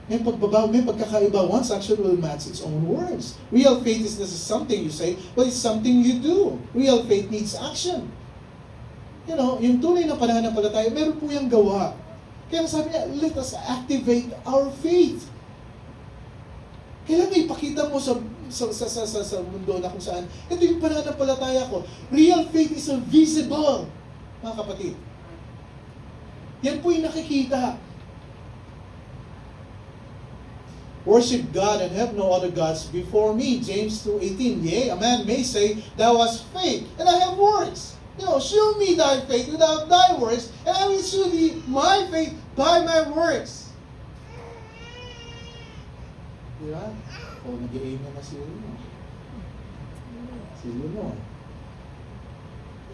May pagbabago, may pagkakaiba. Once action will match its own words. Real faith is not something you say, but it's something you do. Real faith needs action. Yung tunay na pananampalataya, meron po yung gawa. Kaya sabi niya, let us activate our faith. Kailangan ipakita mo sa mundo na kung saan, ito yung pananampalataya ko. Real faith is visible, mga kapatid. Yan po yung nakikita. Worship God and have no other gods before me. James 2:18. Yea, a man may say, thou hast faith, and I have works. Shew me thy faith without thy works, and I will shew thee my faith by my works. Diba? Nag-i-amen na sila.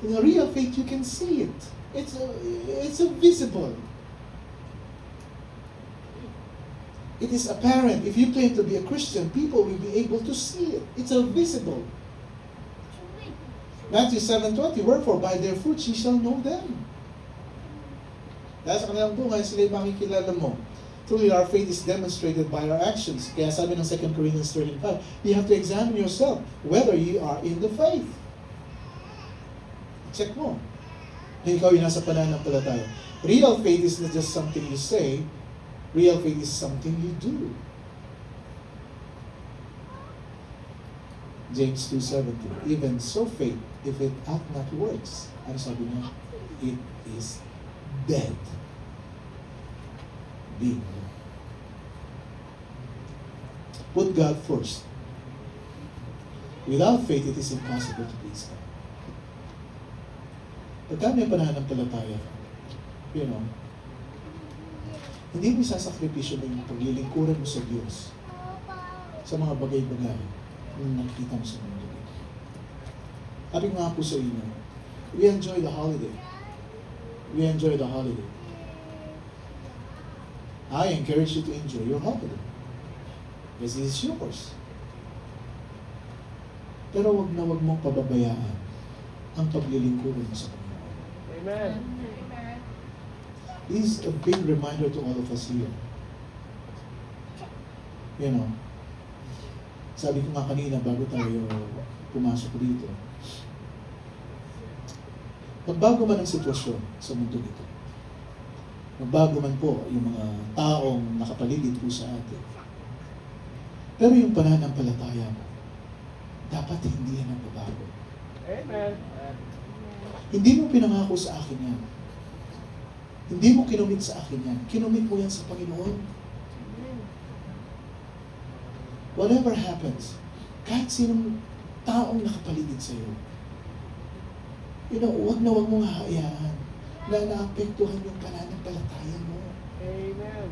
In a real faith, you can see it. It's visible. It is apparent. If you claim to be a Christian, people will be able to see it. It's visible. Matthew 7:20, wherefore by their fruits ye shall know them. Dahil sa kanilang bunga, sila makikilala mo. Truly, our faith is demonstrated by our actions. Kaya sabi ng 2 Corinthians 13:5, you have to examine yourself whether you are in the faith. Check mo. Na ikaw yung nasa pananampalataya. Real faith is not just something you say. Real faith is something you do. James 2:17. Even so faith, if it hath not works, ano sabi niya? It is dead. Being. Put God first. Without faith, it is impossible to please God. Pagka may pananampalataya, hindi mo isasakripisyo na yung paglilingkuran mo sa Diyos sa mga bagay-bagay na nakikita mo sa mundo. Sabi nga po sa inyo, we enjoy the holiday. We enjoy the holiday. I encourage you to enjoy your holiday. Because it is yours. Pero wag mong pababayaan ang paglilingkuran mo sa Panginoon. Amen. This is a big reminder to all of us here. Sabi ko nga kanina bago tayo pumasok dito, magbago man ang sitwasyon sa mundo nito. Magbago man po yung mga taong nakapaligid po sa atin. Pero yung pananampalataya mo, dapat hindi yan ang babago. Amen. Hindi mo pinangako sa akin yan. Hindi mo kinumit sa akin yan. Kinumit mo yan sa Panginoon. Whatever happens, kahit sinong taong nakapaligid sa iyo, wag mong hahayaan na naapektuhan yung pananampalataya mo. Amen.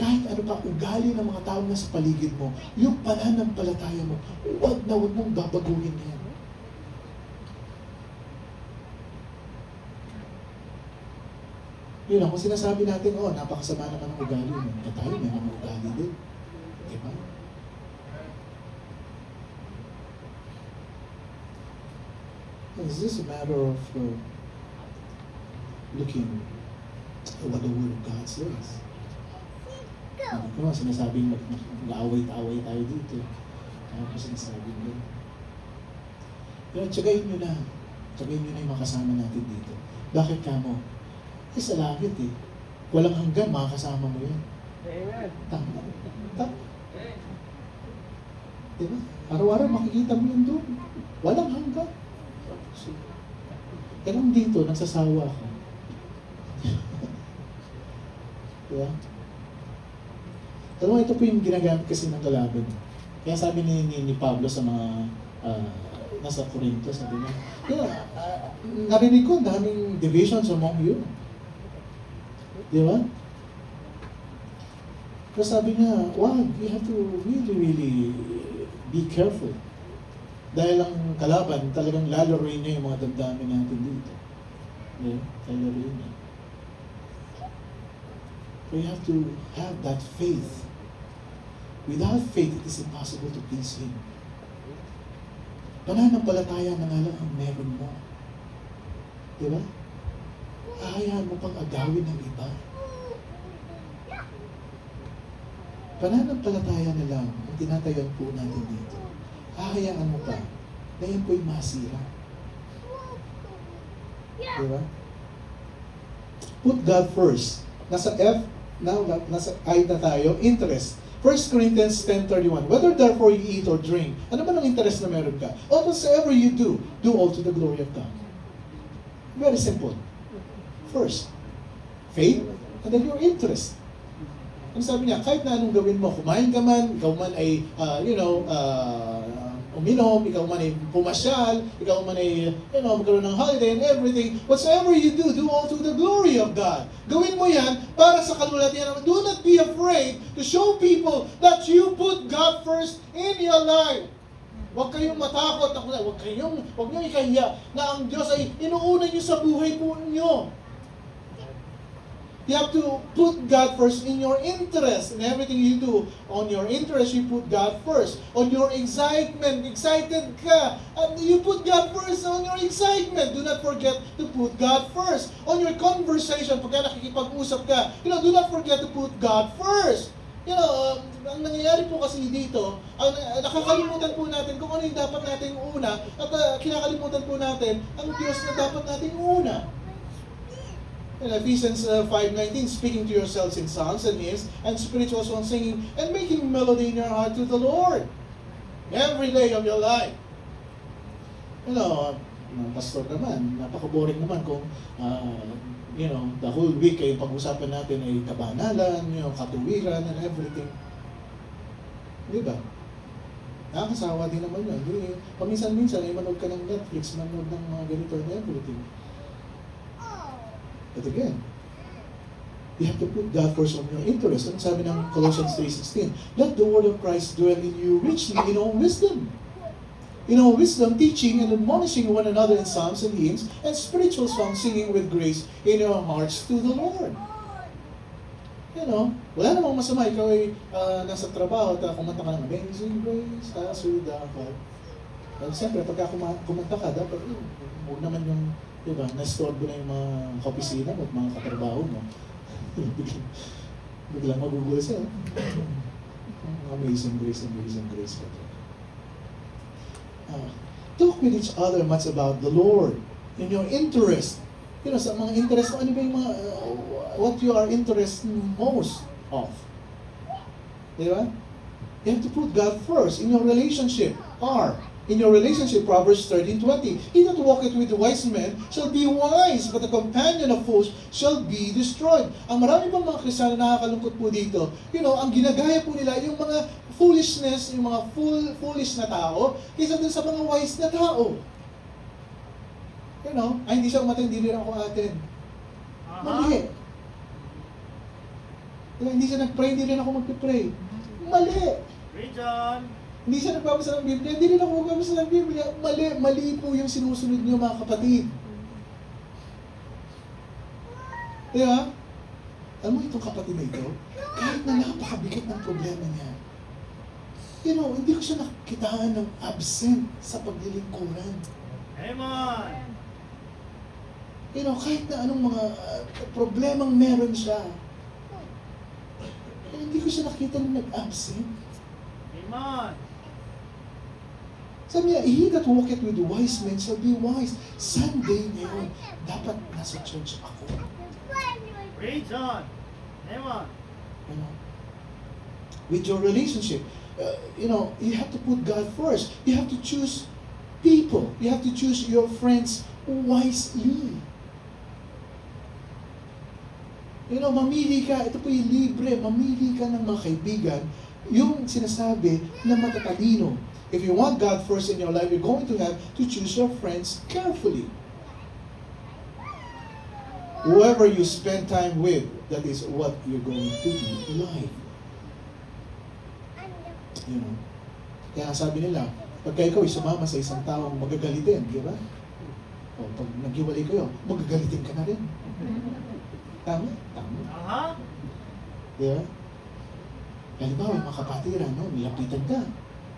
Kahit ano pa ugali ng mga taong nasa paligid mo, yung pananampalataya mo, wag mong babaguhin yan. Kung sinasabi natin, napakasama naman ang ugali mo. Tayo, may mga ugali din. Diba? Is this a matter of looking at what the Word of God says? Hindi ko sinasabing mag-away-away tayo dito. Ano ko sinasabing yun? Tsagayin nyo na. Tsagayin nyo na yung makasama natin dito. Bakit ka mo? Sa langit eh. Walang hanggan, makakasama mo yan. Amen. Tama. Tama. Diba? Araw-araw makikita mo yun doon. Walang hanggan. Kaya nung dito, nagsasawa ako. Diba? Alam mo, ito po yung ginagamit kasi ng kalaban. Kaya sabi ni Pablo sa mga nasa Corinto, sabi niya, narinig ko, daming divisions among you. Di ba? Pero sabi niya, wow, you have to really be careful. Dahil ang kalaban, talagang lalaroin niya yung mga damdamin natin dito. Yeah, lalaroin niya. So you have to have that faith. Without faith, it is impossible to please Him. Pananampalataya na nga lang ang meron mo. Di ba? Hayaan mo pang agawin ng iba. Pananampalataya na lang ang tinatayan po natin dito. Hahayaan mo pa na yan po'y masira. Di ba? Put God first. Nasa F, now nasa I na tayo, interest. 1 Corinthians 10:31. Whether therefore you eat or drink, ano ba ang interest na meron ka? Or whatsoever you do all to the glory of God. Very simple. First, faith, and then your interest. Ano sabi niya? Kahit na anong gawin mo, kumain ka man, ikaw man ay, uminom, ikaw man ay pumasyal, ikaw man ay, magkaroon ng holiday and everything, whatsoever you do all to the glory of God. Gawin mo yan para sa kalulatian naman. Do not be afraid to show people that you put God first in your life. Huwag kayong matakot, huwag nyo ikahiya na ang Diyos ay inuuna nyo sa buhay po ninyo. You have to put God first in your interest. In everything you do, on your interest, you put God first. On your excitement, excited ka, and you put God first on your excitement. Do not forget to put God first. On your conversation, pagka nakikipag-usap ka, do not forget to put God first. Ang nangyayari po kasi dito, nakakalimutan po natin kung ano yung dapat nating una, at kinakalimutan po natin ang Diyos na dapat nating una. In Ephesians 5:19, speaking to yourselves in psalms and hymns and spiritual songs, singing and making melody in your heart to the Lord every day of your life. Pastor naman, napaka-boring naman kung the whole week ay pag-usapan natin ay kabanalan, katuwiran and everything. Di ba? Nakakasawa din naman yun. Paminsan-minsan ay manood ka ng Netflix, manood ng mga ganito and everything. But again, you have to put God first on your interest. Ang sabi ng Colossians 3:16, let the word of Christ dwell in you richly in all wisdom. In all wisdom, teaching and admonishing one another in psalms and hymns and spiritual songs, singing with grace in your hearts to the Lord. Wala namang masama. Ikaw ay nasa trabaho at kumanta ka ng Amazing Grace, sweet the heart. Well, siyempre, pagka kumanta ka, dapat huwag naman yung na-store mo na yung mga kaopisina mo at mga katrabaho mo. Biglang magugulo siya. Amazing grace, amazing grace. Talk with each other much about the Lord in your interest. Sa mga interest mo, ano ba yung mga, what you are interested most of. Di ba? You have to put God first in your relationship. In your relationship, Proverbs 13:20. He that walketh with the wise men shall be wise, but the companion of fools shall be destroyed. Ang marami pang mga Kristiyano nakakalungkot po dito, ang ginagaya po nila yung mga foolishness, yung mga foolish na tao, kaysa dun sa mga wise na tao. Hindi siya umatay, hindi rin ako atin. Mali. Hindi siya nag-pray, hindi rin ako mag-pray. Mali. Region. Hindi siya nagbabasa ng Biblia, hindi rin ako magbabasa ng Biblia. Mali po yung sinusunod niyo, mga kapatid. Diba? Alam mo itong kapatid na ito, kahit na napakabigat ng problema niya, hindi ko siya nakikitaan ng absent sa paglilingkuran. Amen! Kahit na anong mga problemang meron siya, hindi ko siya nakita na nag-absent. Amen! Sabi niya, he that walketh with wise men shall be wise. Sunday ngayon, dapat nasa church ako. Preach on. Amen. You know, with your relationship, you have to put God first. You have to choose people. You have to choose your friends wisely. Mamili ka, ito po yung libre, mamili ka ng mga kaibigan, yung sinasabi na matatalino. If you want God first in your life, you're going to have to choose your friends carefully. Whoever you spend time with, that is what you're going to be like. Kaya sabi nila, pagka ikaw ay sumama sa isang taong magagalitin, di ba? O pag naghiwalay kayo, magagalitin ka na rin. Tama? Tama. Aha. Di ba? Halimbawa, yung mga kapatiran, nilapitan ka.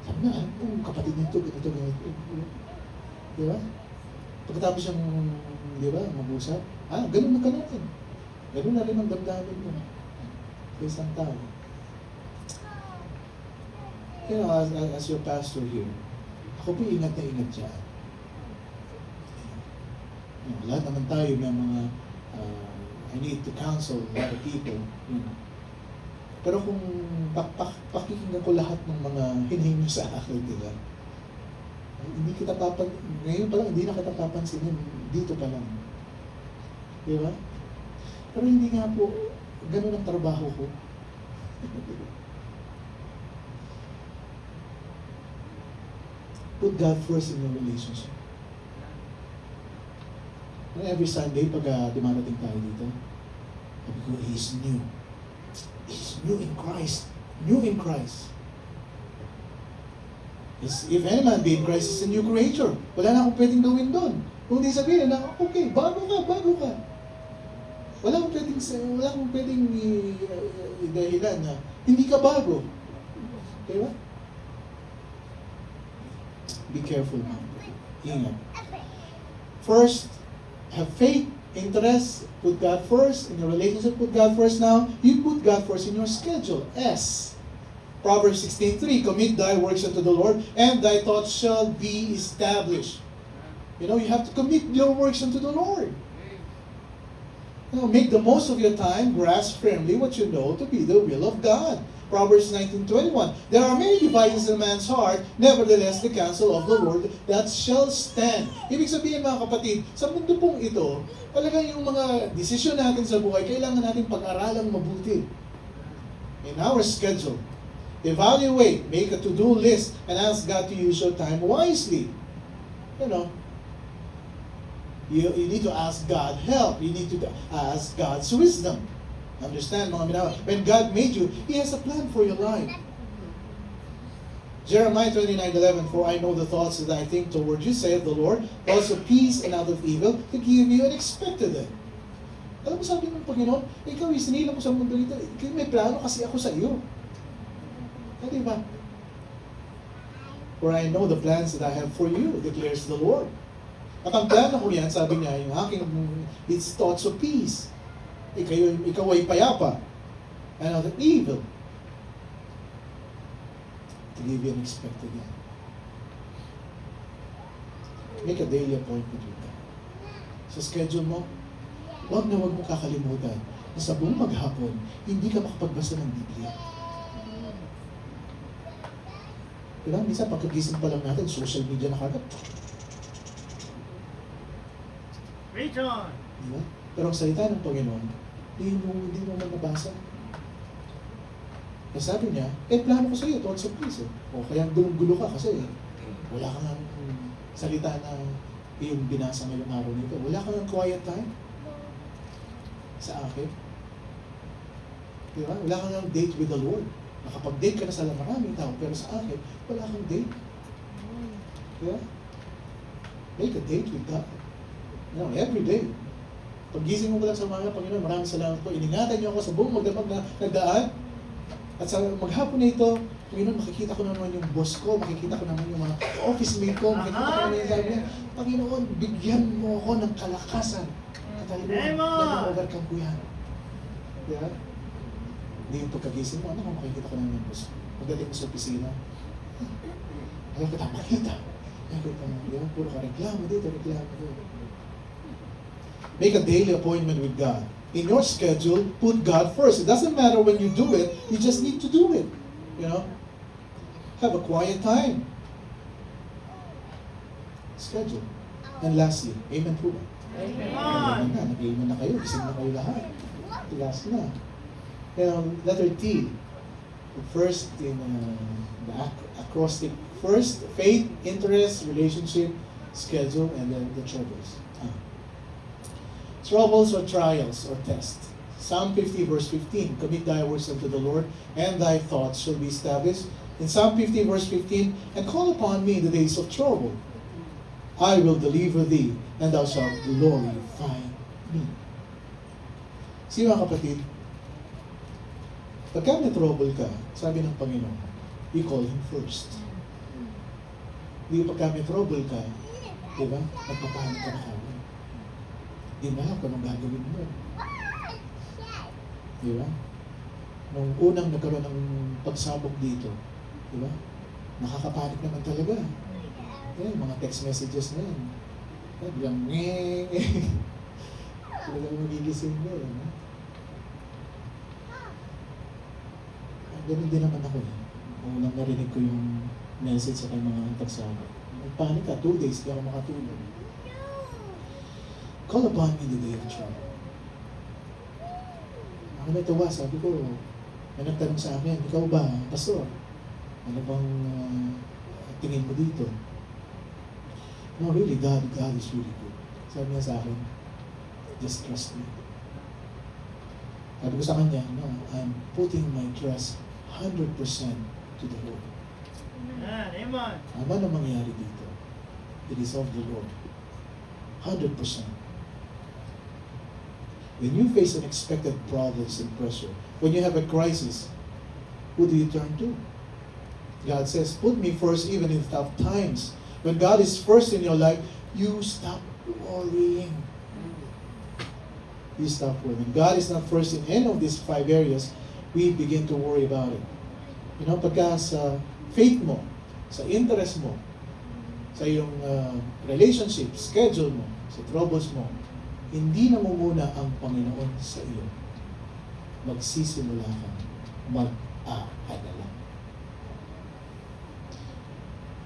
Sabi na, alam kong kapatid nito, ganito. Di ba? Pagkatapos yung, di ba, mag-usap, ganun na ka natin. Ganun na rin ang damdamin mo sa isang tao. As your pastor here, ako po ingat na ingat dyan. Lahat naman tayo may mga I need to counsel a lot of people. Pero kung pakikinggan ko lahat ng mga hinihingi sa akin, diba? Ngayon pa lang, hindi na kita papansinin, dito pa lang. Diba? Pero hindi nga po, ganun ang trabaho ko. Put God first in your relationship. Every Sunday, pag dumarating tayo dito, sabi ko, He's new. He's new in Christ. New in Christ. If any man be in Christ, is a new creature. Wala na akong pwedeng gawin doon. Kung di sabihin na, okay, bago ka. Wala akong pwedeng dahilan na hindi ka bago. Okay ba? Be careful, man. Ingat. First, have faith, interest, put God first in your relationship, put God first now. You put God first in your schedule. S. Proverbs 16:3, commit thy works unto the Lord, and thy thoughts shall be established. You have to commit your works unto the Lord. Make the most of your time, grasp firmly what you know to be the will of God. Proverbs 19:21, there are many devices in man's heart, nevertheless the counsel of the Lord that shall stand. Ibig sabihin mga kapatid, sa mundo pong ito, talagang yung mga desisyon natin sa buhay, kailangan natin pag-aralang mabuti. In our schedule, evaluate, make a to-do list, and ask God to use your time wisely. You need to ask God help. You need to ask God's wisdom. Understand, mga minawa, when God made you, He has a plan for your life. Jeremiah 29:11, for I know the thoughts that I think toward you, saith the Lord, thoughts of peace and not of evil, to give you an expected end. Alam mo, sabi ng Panginoon, ikaw isinilang ko sa mundo nito, may plano kasi ako sa iyo. Diba? For I know the plans that I have for you, declares the Lord. At ang plano ko yan, sabi niya, yung aking, it's thoughts of peace. Ikaw ay payapa. And not of evil. To give you an expected end. Make a daily appointment with God. Sa schedule mo, huwag mo kakalimutan na sa buong maghapon, hindi ka makapagbasa ng Biblia. Diba? Minsan, pagkagising pa lang natin, social media na kagad. Preach on. Diba? Pero ang salita ng Panginoon, hindi mo man nabasa. Kaya sabi niya, plano ko sa iyo, thoughts of peace. O kaya gulong-gulo ka kasi wala kang salita na iyong binasa ngayong araw nito. Wala kang quiet time sa akin. Diba? Wala kang date with the Lord. Nakapag-date ka na sa maraming tao, pero sa akin, wala kang date. Diba? Make a date with God. Every day. Pag-gising mo lang sa mga Panginoon, maraming salamat po. Iningatan niyo ako sa buong magdamag na nagdaan. At sa maghapon na ito, Panginoon, makikita ko naman yung boss ko, makikita ko naman yung mga office mate ko, makikita ko naman yung sabi niya, Panginoon, bigyan mo ako ng kalakasan. Katalimuan, na-overcome ko yan. Diba? Hindi yung pagkagising mo, makikita ko naman yung boss. Pagdating mo sa opisina, ayaw kita makita. Bakit yan? Puro ka reklamo dito, reklamo dito. Make a daily appointment with God. In your schedule, put God first. It doesn't matter when you do it, you just need to do it. You know? Have a quiet time. Schedule. And lastly, amen po ba? Amen na. Nag-amen na kayo. Gising na kayo lahat. Last na. Letter T. First in the acrostic. First, faith, interest, relationship, schedule, and then the troubles. Troubles or trials or tests. Psalm 50 verse 15. Commit thy works unto the Lord, and thy thoughts shall be established. In Psalm 50 verse 15, and call upon me in the days of trouble. I will deliver thee, and thou shalt glorify me. See mga kapatid, pagka may trouble ka, sabi ng Panginoon, you call Him first. Di pagka may trouble ka, di ba? Nagpapanik ka na kami. Di ba? Kung anong gagawin mo. Di ba? Nung unang nagkaroon ng pagsabog dito, di ba? Nakakapanik naman talaga. Mga text messages na yan. Biglang, sila lang magigising mo. Ganun din naman ako. Unang narinig ko yung message sa kay mga pagsabog. Nagpanik ka, 2 days, di ako makatulog. Call upon me the day of trouble. Ako natuwa, sabi ko, may nagtanong sa akin, ikaw ba, pastor? Ano bang tingin mo dito? No, really, God is really good. Sabi niya sa akin, just trust me. Sabi ko sa kanya, no, I'm putting my trust 100% to the Lord. Amen. Ano na mangyari dito? It is of the Lord. 100%. When you face unexpected problems and pressure, when you have a crisis, who do you turn to? God says, put me first even in tough times. When God is first in your life, you stop worrying. You stop worrying. When God is not first in any of these 5 areas, we begin to worry about it. You know, pagka sa faith mo, sa interest mo, sa iyong relationship, schedule mo, sa troubles mo, hindi na muna ang Panginoon sa iyo. Magsisimula kang mag-aalala.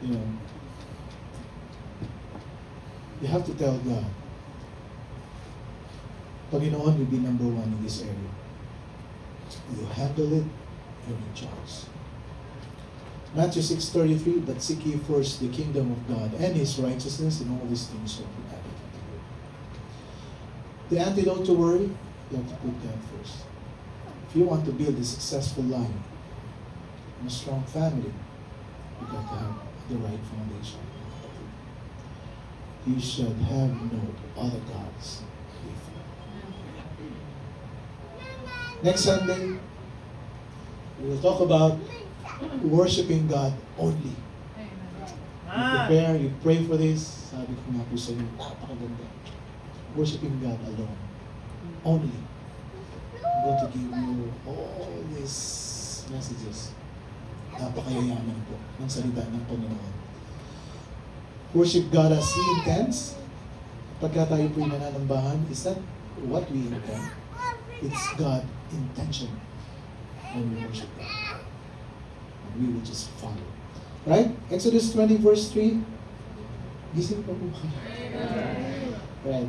You know, you have to tell God, Panginoon will be number 1 in this area. You handle it, you're in charge. Matthew 6:33, but seek ye first the kingdom of God and His righteousness, and all these things shall be added unto you. The antidote to worry, you have to put God first. If you want to build a successful life and a strong family, you got to have the right foundation. You should have no other gods before. Next Sunday, we will talk about worshiping God only. You prepare, you pray for this. Sabi ko nga po sa inyo, napakaganda. Worshiping God alone. Only. I'm going to give you all these messages. Napakayayaman po ng salita ng Panginoon. Worship God as He intends. Pagka tayo po'y nananambahan, is that what we intend? It's God's intention when we worship God. And we will just follow. Right? Exodus 20 verse 3. Gising pa po kayo. Right.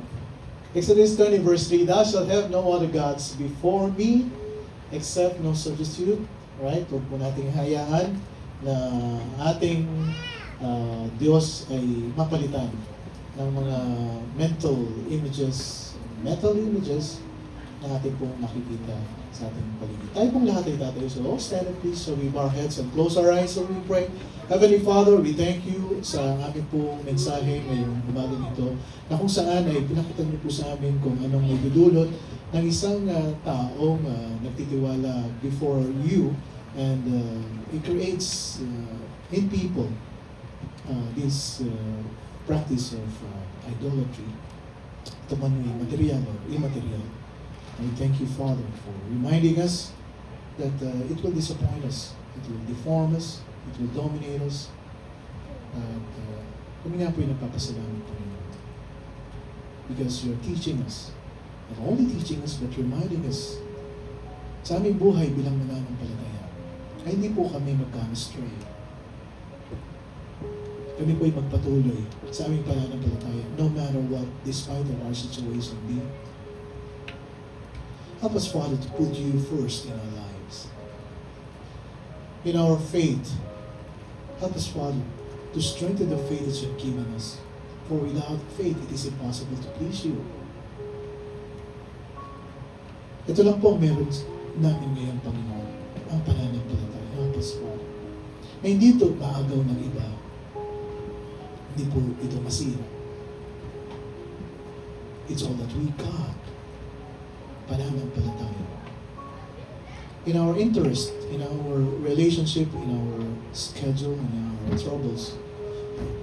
Exodus 20 verse 3. Thou shalt have no other gods before me, except no substitute. Right? Huwag po nating hayaan na ating Diyos ay mapalitan ng mga mental images na ating pong nakikita sa ating paligid. Tayo pong lahat ay tatayo. So, stand up please. So we bow our heads and close our eyes so we pray. Heavenly Father, we thank you sa aming pong mensahe ngayong umagang ito na kung saan ay pinakita niyo po sa amin kung anong nagdudulot ng isang taong nagtitiwala before you, and it creates in people this practice of idolatry, ito man ay material or immaterial. I thank you, Father, for reminding us that it will disappoint us, it will deform us, it will dominate us, and Kami nga po yung nagpapasalamat, Panginoon. Because you're teaching us, not only teaching us, but reminding us sa aming buhay bilang mananampalataya, ay hindi po kami magka-astray. Kami po ay magpatuloy sa aming pananampalataya, no matter what, despite of our situation be. Help us, Father, to put you first in our lives. In our faith, help us, Father, to strengthen the faith that you've given us. For without faith, it is impossible to please you. Ito lang po ang meron namin ngayon, Panginoon, ang pananampalataya. Help us, Father. Na hindi ito maagaw ng iba. Hindi po ito masira. It's all that we got. Pananampalataya. In our interest, in our relationship, in our schedule, in our troubles,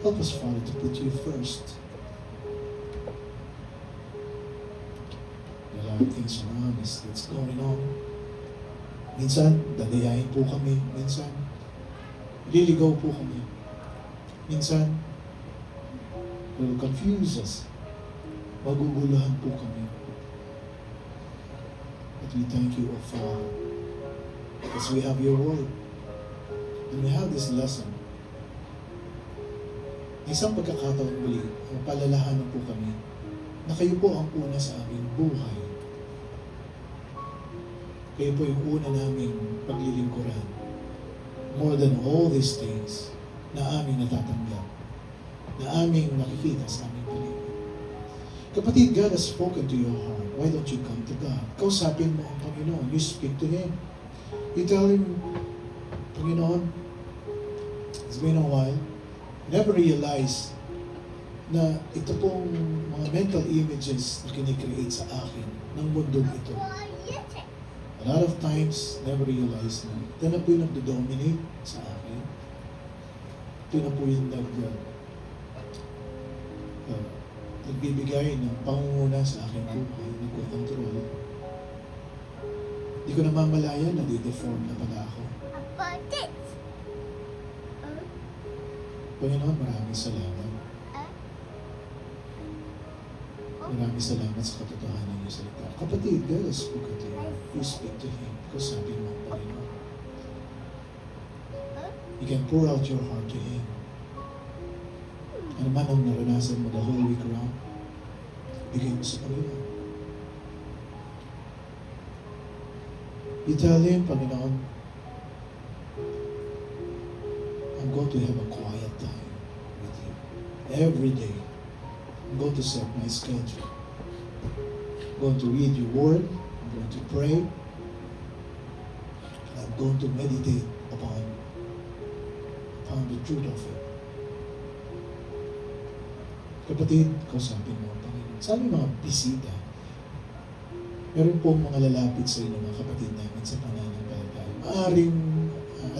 help us, Father, to put you first. There are a lot of things around us that's going on. Minsan, dadayain po kami. Minsan, liligaw po kami. Minsan, it will confuse us. Maguguluhan po kami. But we thank you, O Father, because we have your word. And we have this lesson. Isang pagkakataon muli, palalahanan po kami na kayo po ang una sa aming buhay. Kayo po yung una naming paglilingkuran. More than all these things na aming natatanggap, na aming nakikita sa aming paligid. Kapatid, God has spoken to your heart. Why don't you come to God? Kausapin mo ang Panginoon. You speak to Him. You tell Him, Panginoon, it's been a while. Never realize na ito pong mga mental images na kinikreate sa akin ng mundong ito. A lot of times, never realize na ito na po yung nagdo-dominate sa akin. Ito na po yung nagbibigay ng pangunguna sa aking buhay, nagkocontrol. Hindi ko namamalayan na di-deform na pala ako. Panginoon, maraming salamat. Maraming salamat sa katotohanan niyo sa salita. Kapatid, God has spoken to you. You speak to Him. Kausapin mo ang Panginoon. You can pour out your heart to Him. Ano man ang naranasan mo the whole week around, bigay mo sa Panginoon. You tell Him, Panginoon, I'm going to have a quiet time with you. Every day, I'm going to set my schedule. I'm going to read your word. I'm going to pray. I'm going to meditate upon the truth of it. Kapatid, kausapin mo ang Panginoon. Sa aming mga bisita, meron pong mga lalapit sa inyo, mga kapatid namin sa pananampalataya. Maaring,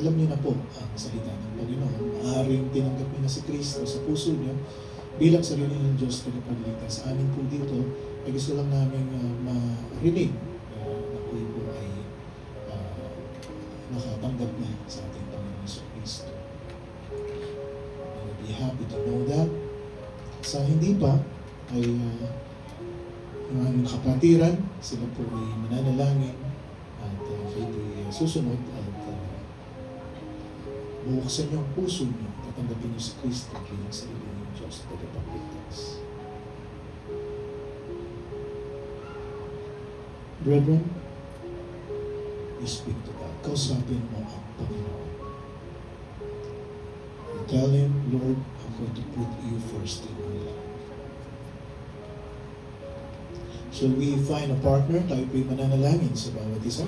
alam niyo na po ang salita ng Panginoon. Maaring tinanggap niyo na si Kristo sa puso niyo bilang sarili ng Diyos na kapagligtas. Sa amin po dito, ay gusto lang namin marinig na kayo po ay nakatanggap na sa ating Panginoon sa Kristo. I would be happy to know that. Sa hindi pa, ay yung aming kapatiran, sila po ay mananalangin at kayo po ay susunod at buksan niyo ang puso niyo, tatanggapin niyo si Kristo bilang sarili ng Diyos na kapagligtas. Brethren, you speak to God. Kausapin mo ang Panginoon. You tell Him, Lord, I'm going to put you first in my life. Shall we find a partner? Tayo po'y mananalangin sa bawat isa.